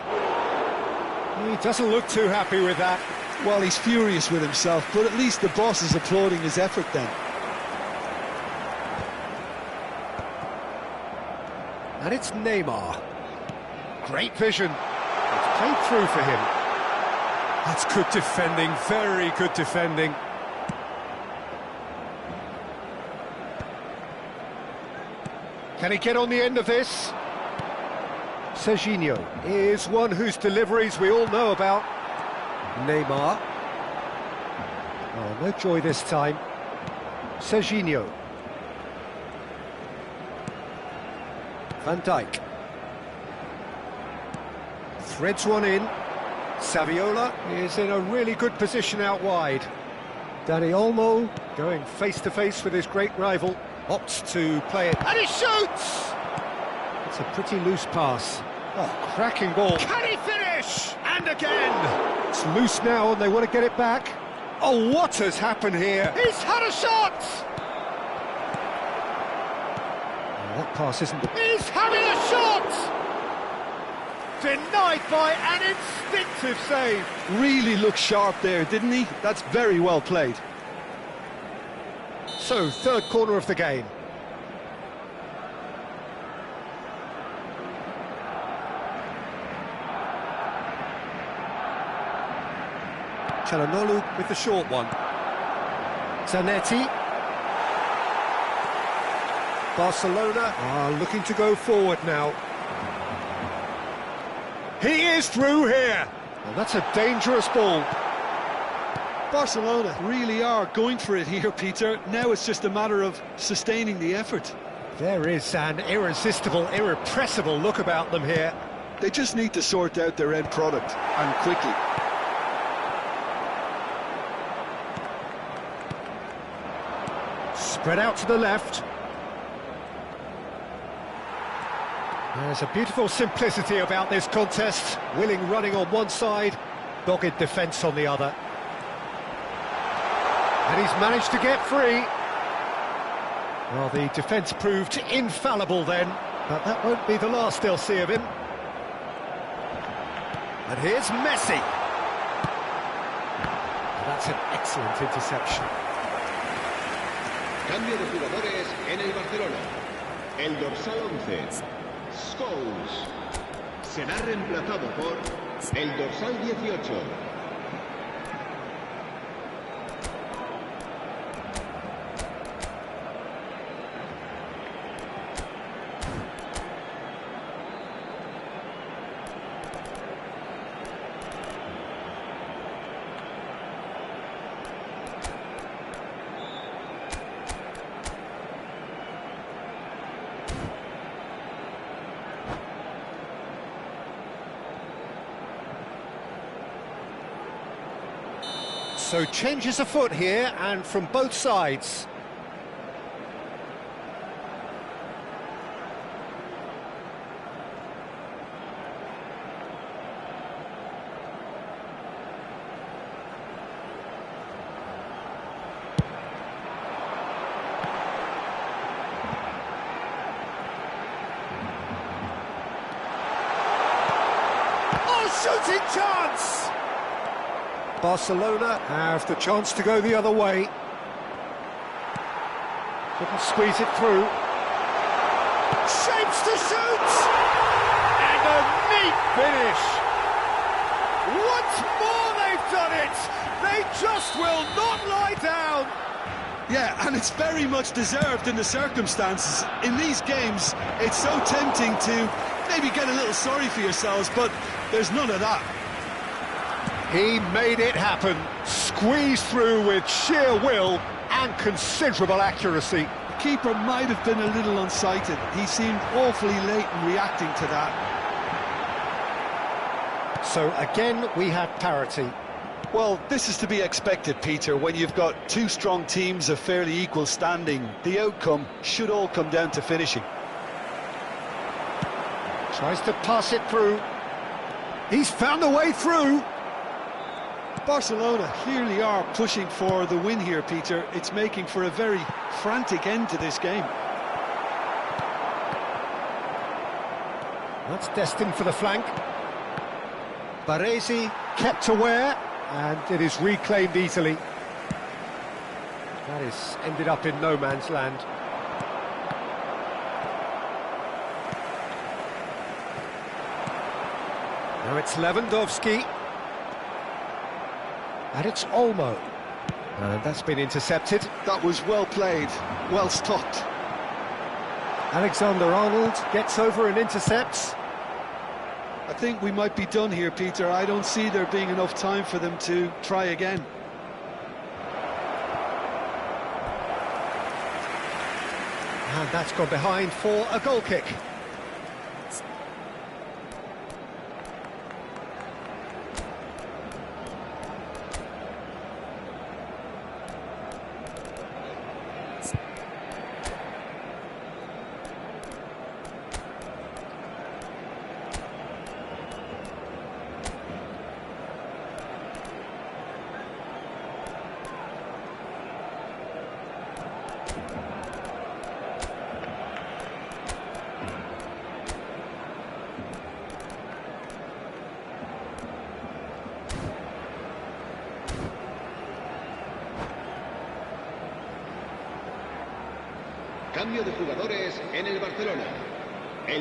He doesn't look too happy with that. Well, he's furious with himself, but at least the boss is applauding his effort then. And it's Neymar. Great vision. It's played through for him. That's good defending, very good defending. Can he get on the end of this? Serginho is one whose deliveries we all know about. Neymar. Oh, no joy this time. Serginho. Van Dijk. Threads one in. Saviola is in a really good position out wide. Dani Olmo going face-to-face with his great rival. Opts to play it. And he shoots! It's a pretty loose pass. Oh, cracking ball. Can he finish? And again! It's loose now and they want to get it back. Oh, what has happened here? He's had a shot! Oh, that pass isn't... He's having a shot! Denied by an instinctive save. Really looked sharp there, didn't he? That's very well played. So, third corner of the game. Çalhanoğlu with the short one. Zanetti. Barcelona are looking to go forward now. He is through here. And that's a dangerous ball. Barcelona really are going for it here, Peter. Now it's just a matter of sustaining the effort. There is an irresistible, irrepressible look about them here. They just need to sort out their end product, and quickly. Spread out to the left. There's a beautiful simplicity about this contest. Willing running on one side, dogged defence on the other. And he's managed to get free. Well, the defence proved infallible then, but that won't be the last they'll see of him. And here's Messi. That's an excellent interception. Cambio de jugadores en el Barcelona. El dorsal 11, Scholes, será reemplazado por el dorsal 18. So changes afoot here, and from both sides. Oh, shooting chance! Barcelona have the chance to go the other way. Couldn't squeeze it through. Shapes to shoot! And a neat finish! Once more they've done it! They just will not lie down! Yeah, and it's very much deserved in the circumstances. In these games, it's so tempting to maybe get a little sorry for yourselves, but there's none of that. He made it happen, squeezed through with sheer will and considerable accuracy. The keeper might have been a little unsighted. He seemed awfully late in reacting to that. So again, we have parity. Well, this is to be expected, Peter. When you've got two strong teams of fairly equal standing, the outcome should all come down to finishing. Tries to pass it through. He's found a way through. Barcelona clearly are pushing for the win here, Peter. It's making for a very frantic end to this game. That's destined for the flank. Baresi kept aware, and it is reclaimed easily. That is ended up in no man's land. Now it's Lewandowski. And it's Olmo. And that's been intercepted. That was well played, well stopped. Alexander-Arnold gets over and intercepts. I think we might be done here, Peter. I don't see there being enough time for them to try again. And that's gone behind for a goal kick. Cambio de jugadores en el Barcelona.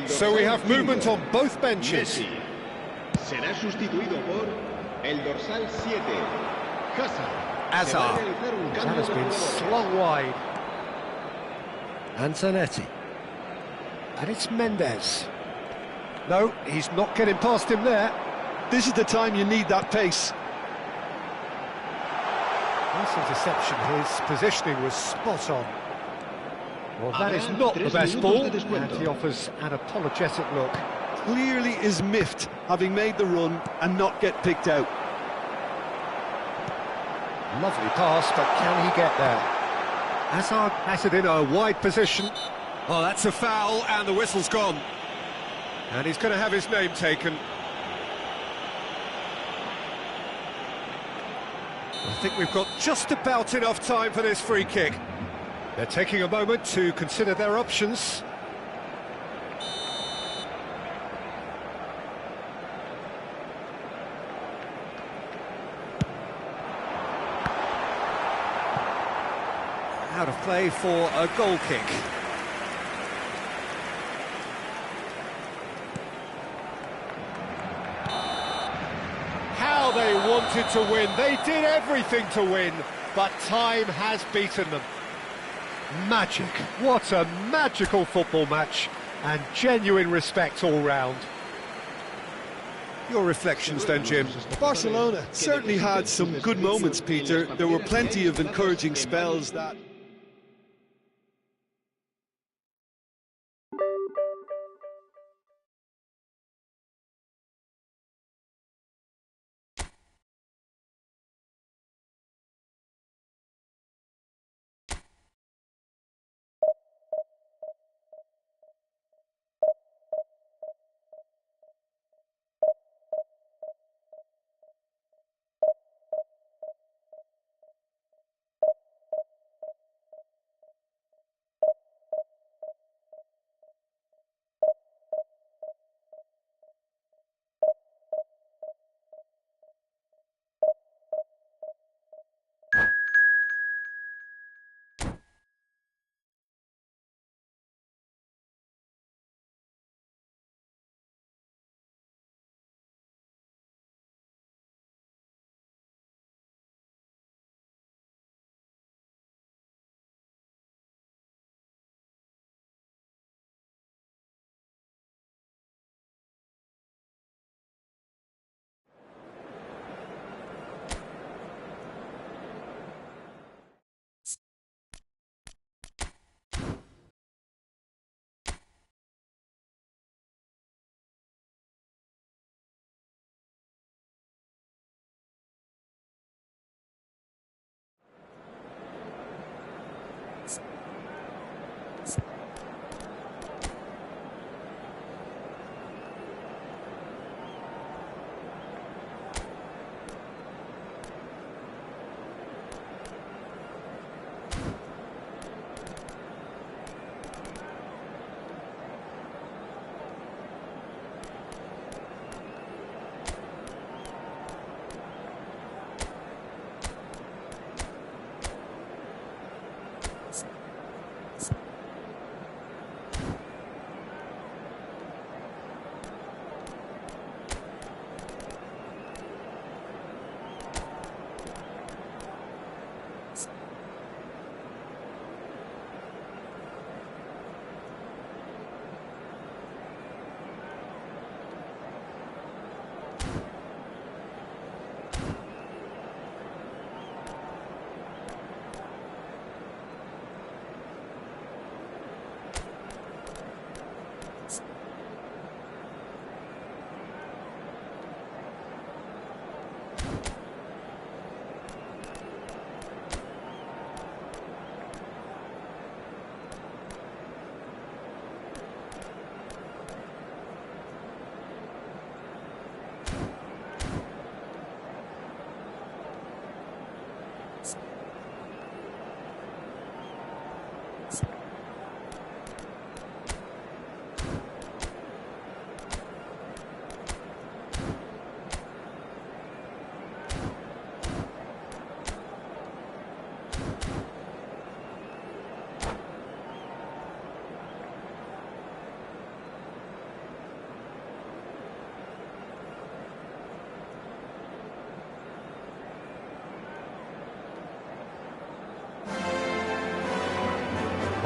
So we have movement on both benches. Messi será sustituido por el dorsal 7, Hazard. Se va a Hazard. realizar un That cambio has de been jugador. slung wide. Antonetti. And it's Mendes. No, he's not getting past him there. This is the time you need that pace. Nice interception, his positioning was spot on. Well, that is not the best ball, and he offers an apologetic look. Clearly is miffed, having made the run and not get picked out. Lovely pass, but can he get there? Hazard has it in a wide position. Oh, that's a foul, and the whistle's gone. And he's going to have his name taken. I think we've got just about enough time for this free kick. They're taking a moment to consider their options. Out of play for a goal kick. How they wanted to win. They did everything to win, but time has beaten them. Magic. What a magical football match, and genuine respect all round. Your reflections then, Jim? Barcelona certainly had some good moments, Peter. There were plenty of encouraging spells that...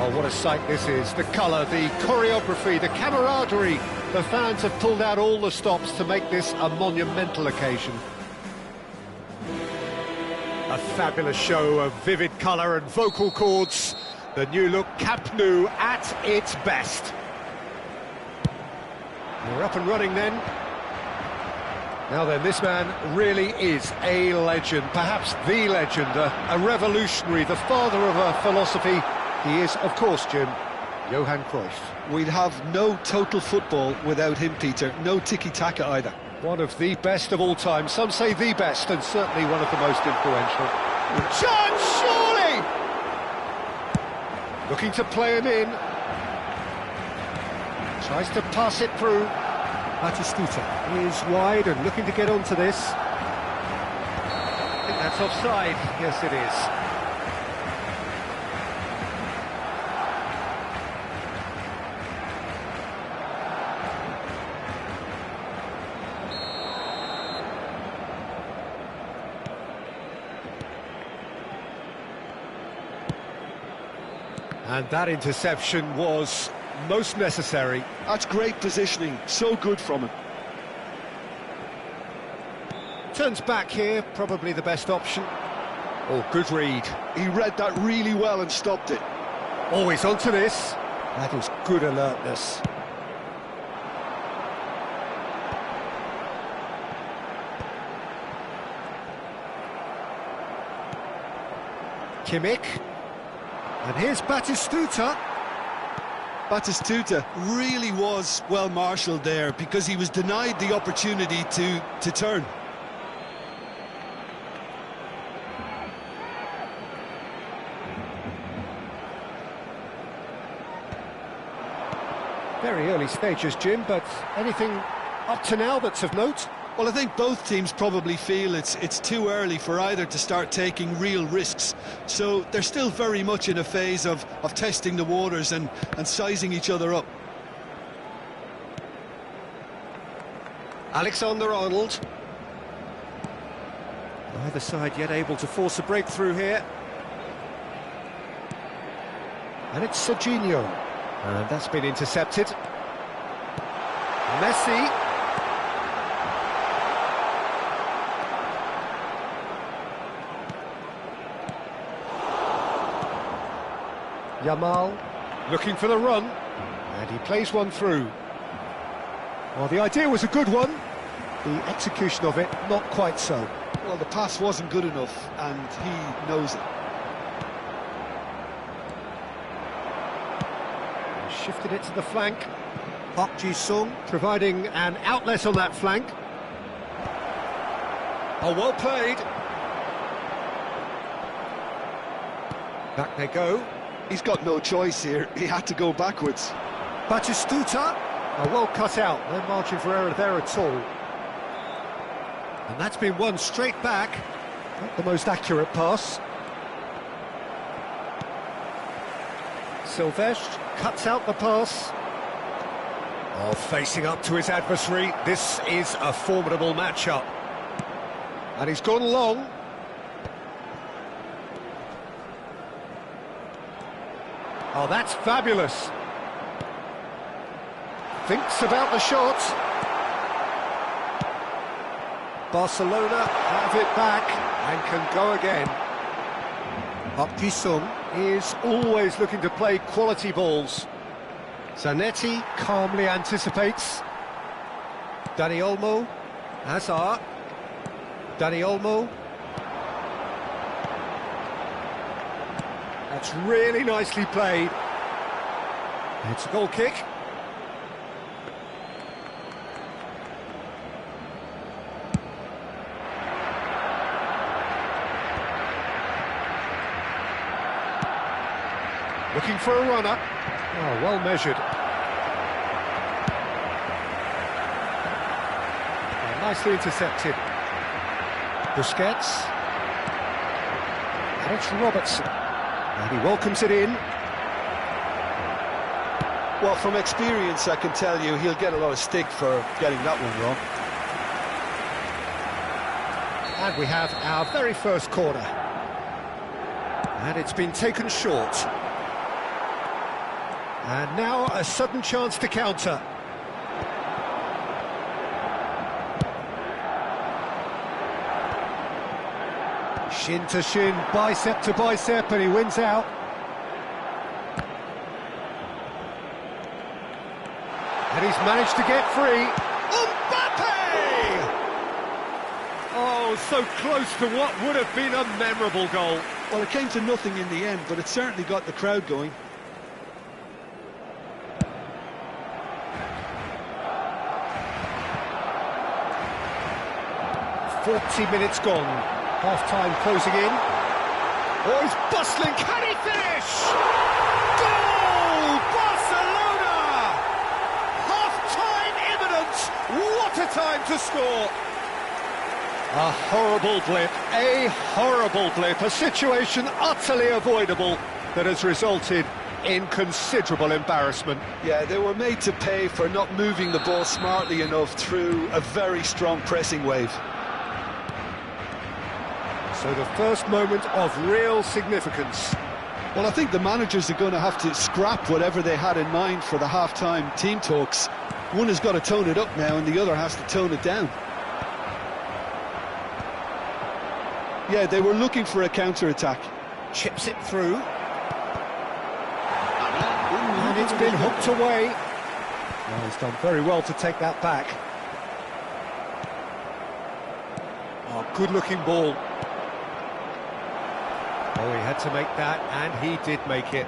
Oh, what a sight this is. The colour, the choreography, the camaraderie. The fans have pulled out all the stops to make this a monumental occasion. A fabulous show of vivid colour and vocal cords. The new look Camp Nou at its best. We're up and running then. Now then, this man really is a legend, perhaps the legend, a revolutionary, the father of a philosophy. He is, of course, Jim, Johan Cruyff. We'd have no total football without him, Peter. No tiki-taka either. One of the best of all time. Some say the best, and certainly one of the most influential. Chance, surely! Looking to play him in. Tries to pass it through. Batistuta is wide and looking to get onto this. I think that's offside. Yes, it is. And that interception was most necessary. That's great positioning, so good from him. Turns back here, probably the best option. Oh, good read. He read that really well and stopped it. Always onto this. That is good alertness. Kimmich. And here's Batistuta. Batistuta really was well marshalled there because he was denied the opportunity to turn. Very early stages, Jim, but anything up to now that's of note? Well, I think both teams probably feel it's too early for either to start taking real risks. So they're still very much in a phase of testing the waters and sizing each other up. Alexander-Arnold. Neither side yet able to force a breakthrough here. And it's Serginho. And that's been intercepted. Messi. Yamal looking for the run, and he plays one through. Well, the idea was a good one, the execution of it not quite so. Well, the pass wasn't good enough, and he knows it. He shifted it to the flank. Park Ji-sung providing an outlet on that flank. Oh, well played. Back they go. He's got no choice here. He had to go backwards. Batistuta. Oh, well cut out. No margin for error there at all. And that's been won straight back. Not the most accurate pass. Silvestre cuts out the pass. Oh, facing up to his adversary. This is a formidable matchup. And he's gone long. Oh, that's fabulous. Thinks about the shot. Barcelona have it back and can go again. Park Ji-sung is always looking to play quality balls. Zanetti calmly anticipates. Dani Olmo. Hazard. Dani Olmo. That's really nicely played. It's a goal kick. Looking for a runner. Oh, well measured. Oh, nicely intercepted. Busquets. And it's Robertson. And he welcomes it in. Well, from experience, I can tell you he'll get a lot of stick for getting that one wrong. And we have our very first corner. And it's been taken short. And now a sudden chance to counter. Shin to shin, bicep to bicep, and he wins out. And he's managed to get free. Mbappe! Oh, so close to what would have been a memorable goal. Well, it came to nothing in the end, but it certainly got the crowd going. "40 minutes gone, half-time closing in. Oh, he's bustling, can he finish? Goal! Barcelona! Half-time imminent, what a time to score! A horrible blip, a situation utterly avoidable that has resulted in considerable embarrassment. Yeah, they were made to pay for not moving the ball smartly enough through a very strong pressing wave. So the first moment of real significance. Well, I think the managers are going to have to scrap whatever they had in mind for the half-time team talks. One has got to tone it up now and the other has to tone it down. Yeah, they were looking for a counter-attack. Chips it through. And it's been hooked away. Oh, he's done very well to take that back. Oh, good-looking ball. Oh, he had to make that, and he did make it.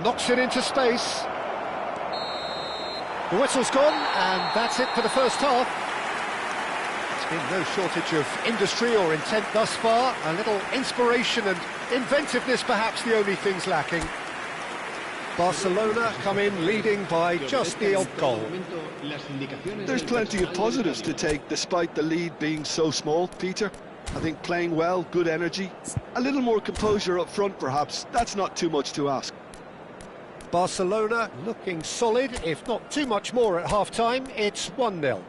Knocks it into space. The whistle's gone, and that's it for the first half. There's been no shortage of industry or intent thus far. A little inspiration and inventiveness, perhaps the only things lacking. Barcelona come in leading by just the odd goal. There's plenty of positives to take despite the lead being so small, Peter. I think playing well, good energy, a little more composure up front perhaps, that's not too much to ask. Barcelona looking solid, if not too much more at half-time. It's 1-0.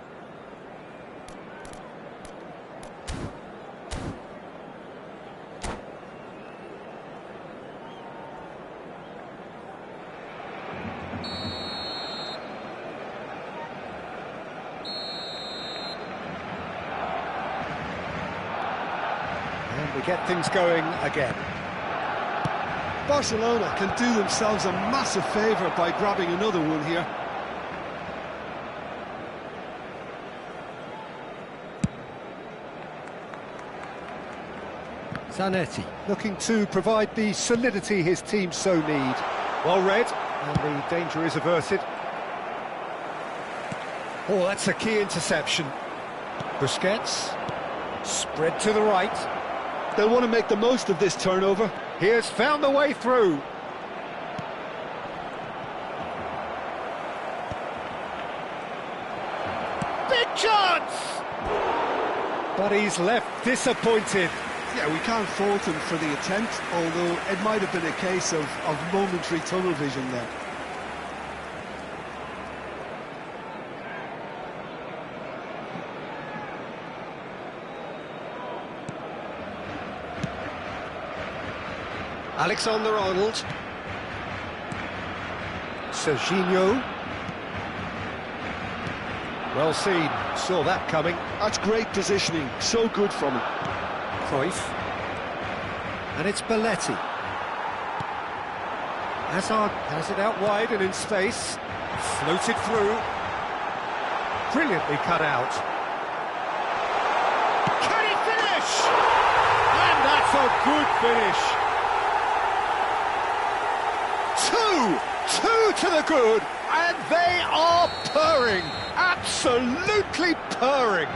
And we get things going again. Barcelona can do themselves a massive favour by grabbing another one here. Zanetti looking to provide the solidity his team so need. Well read, and the danger is averted. Oh, that's a key interception. Busquets, spread to the right. They'll want to make the most of this turnover. He has found the way through. Big chance! But he's left disappointed. Yeah, we can't fault him for the attempt, although it might have been a case of momentary tunnel vision there. Alexander-Arnold. Serginho. Well seen, saw that coming. That's great positioning, so good from him. Cruyff. And it's Belletti. Hazard has it out wide and in space. Floated through. Brilliantly cut out. Can he finish? And that's a good finish. Two to the good, and they are purring, absolutely purring.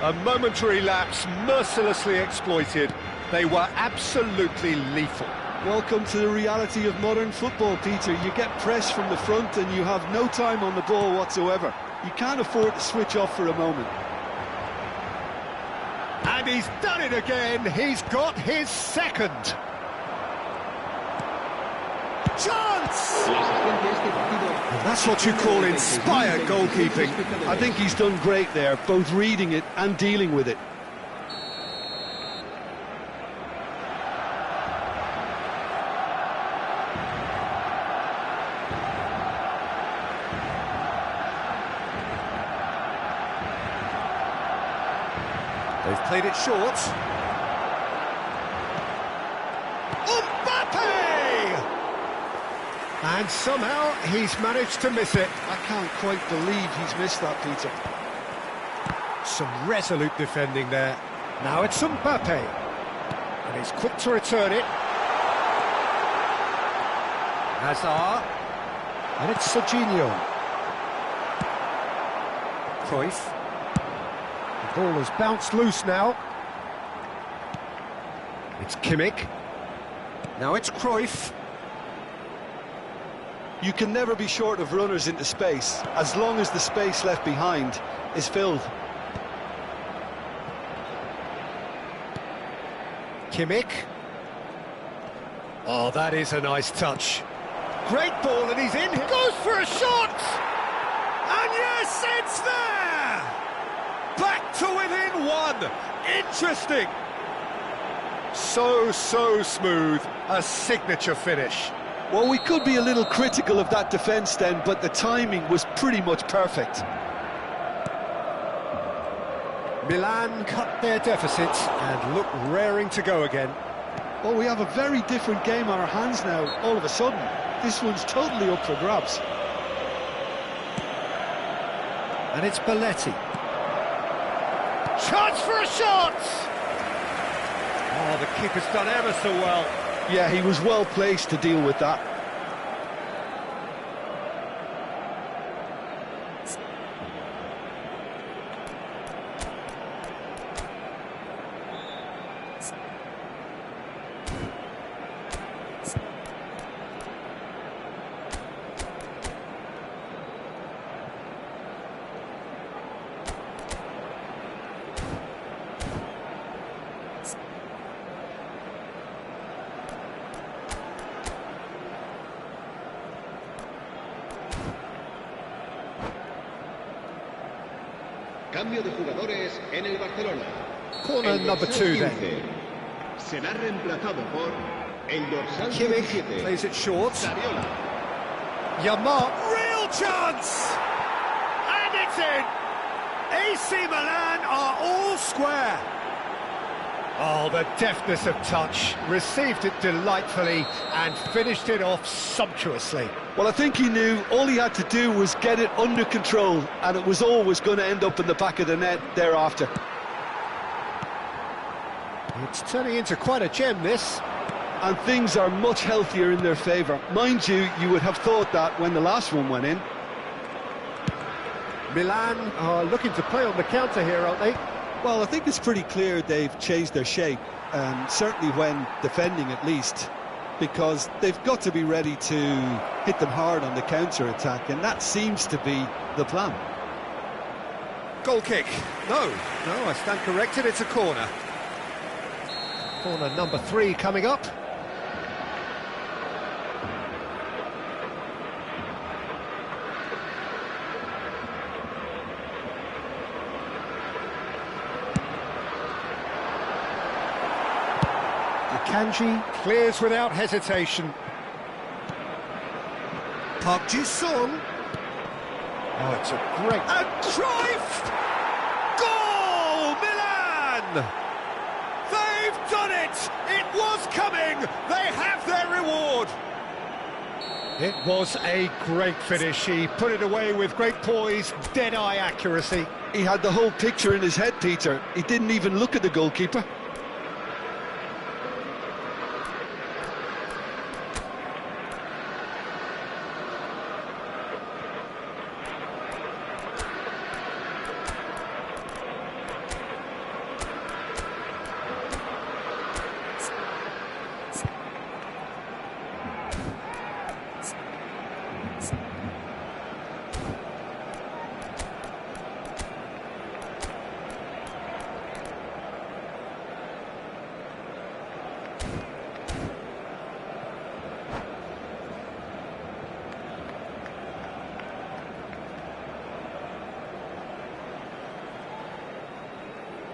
A momentary lapse mercilessly exploited. They were absolutely lethal. Welcome to the reality of modern football, Peter. You get press from the front and you have no time on the ball whatsoever. You can't afford to switch off for a moment. And he's done it again. He's got his second. Chance! And that's what you call inspired goalkeeping. I think he's done great there, both reading it and dealing with it. Played it short. Mbappe! And somehow he's managed to miss it. I can't quite believe he's missed that, Peter. Some resolute defending there. Now it's Mbappe. And he's quick to return it. Hazard. And it's Serginho. Cruyff. The ball has bounced loose now. It's Kimmich. Now it's Cruyff. You can never be short of runners into space, as long as the space left behind is filled. Kimmich. Oh, that is a nice touch. Great ball, and he's in. Goes for a shot! And yes, it's there! Back to within one. Interesting. So smooth. A signature finish. Well, we could be a little critical of that defence then, but the timing was pretty much perfect. Milan cut their deficits and look raring to go again. Well, we have a very different game on our hands now, all of a sudden. This one's totally up for grabs. And it's Belletti. Chance for a shot! Oh, the keeper's done ever so well. Yeah, he was well placed to deal with that. Cambio de jugadores en el Barcelona. Corner El number dorsal 2 then. 15 será reemplazado por el dorsal Kimmich 17. plays it short. Sariola. Yamal, real chance! And it's in! AC Milan are all square. Oh, the deftness of touch. Received it delightfully and finished it off sumptuously. Well, I think he knew all he had to do was get it under control, and it was always going to end up in the back of the net thereafter. It's turning into quite a gem, this. And things are much healthier in their favour. Mind you, you would have thought that when the last one went in. Milan are looking to play on the counter here, aren't they? Well, I think it's pretty clear they've changed their shape, certainly when defending at least, because they've got to be ready to hit them hard on the counter-attack, and that seems to be the plan. Goal kick. No, I stand corrected, it's a corner. Corner number 3 coming up. Kanji clears without hesitation. Park Ji-sung. Oh, it's a great... And Cruyff! Goal! Milan! They've done it! It was coming! They have their reward! It was a great finish. He put it away with great poise, dead-eye accuracy. He had the whole picture in his head, Peter. He didn't even look at the goalkeeper.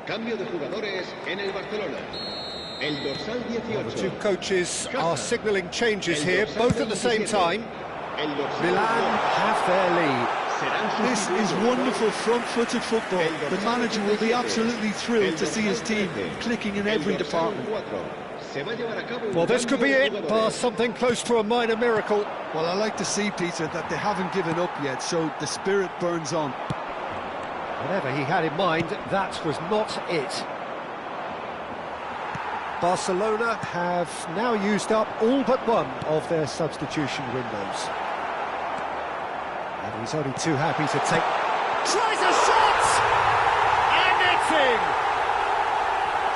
Cambio de jugadores en el Barcelona. El dorsal 18. The two coaches are signalling changes here, both at the same time. Milan have their lead. This is wonderful front-footed football. The manager will be absolutely thrilled to see his team clicking in every department. Well, this could be it, bar something close to a minor miracle. Well, I like to see, Peter, that they haven't given up yet, so the spirit burns on. Whatever he had in mind, that was not it. Barcelona have now used up all but one of their substitution windows. And he's only too happy to take... Tries a shot! And it's in!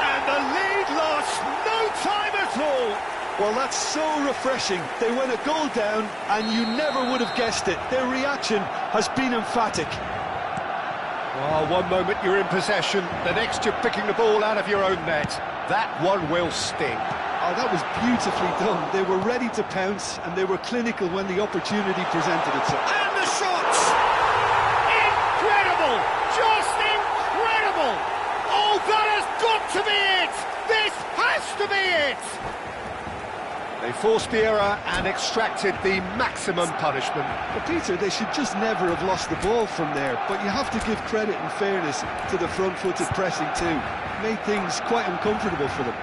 And the lead lost no time at all! Well, that's so refreshing. They went a goal down, and you never would have guessed it. Their reaction has been emphatic. Well, one moment you're in possession, the next you're picking the ball out of your own net. That one will sting. Oh, that was beautifully done. They were ready to pounce, and they were clinical when the opportunity presented itself. And the shots! Incredible! Just incredible! Oh, that has got to be it! This has to be it! They forced the error and extracted the maximum punishment. But Peter, they should just never have lost the ball from there. But you have to give credit and fairness to the front-footed pressing too. Made things quite uncomfortable for them.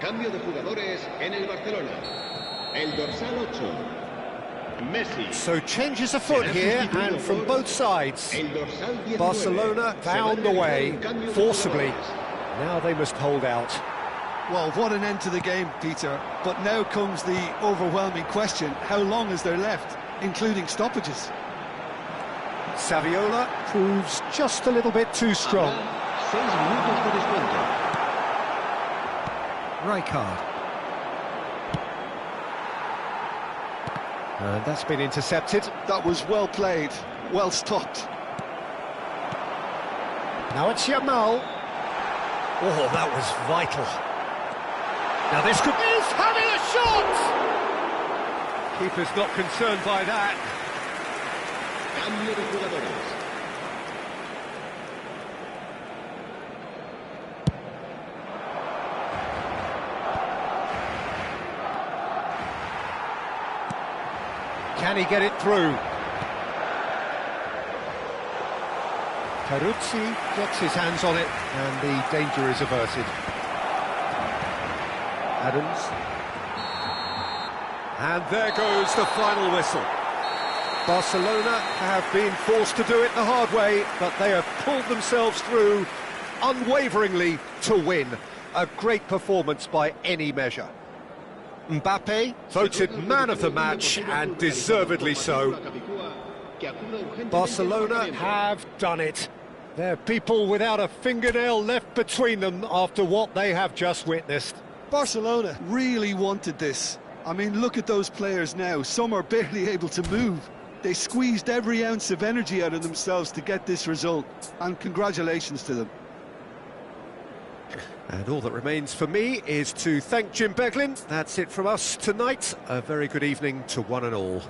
Cambio de jugadores en el Barcelona. El dorsal 8. Messi. So changes afoot here, and from both sides. Barcelona found the way, forcibly. Now they must hold out. Well, what an end to the game, Peter. But now comes the overwhelming question. How long is there left, including stoppages? Saviola proves just a little bit too strong. 6 minutos de descuento. Rijkaard. And that's been intercepted. That was well played, well stopped. Now it's Yamal. Oh, that was vital. Now this could... He's having a shot! Keeper's not concerned by that. Cambio de jugadores. Can he get it through? Peruzzi gets his hands on it, and the danger is averted. Adams. And there goes the final whistle. Barcelona have been forced to do it the hard way, but they have pulled themselves through unwaveringly to win. A great performance by any measure. Mbappe voted man of the match, and deservedly so. Barcelona have done it. They're people without a fingernail left between them after what they have just witnessed. Barcelona really wanted this. I mean, look at those players now. Some are barely able to move. They squeezed every ounce of energy out of themselves to get this result, and congratulations to them. And all that remains for me is to thank Jim Beglin. That's it from us tonight. A very good evening to one and all.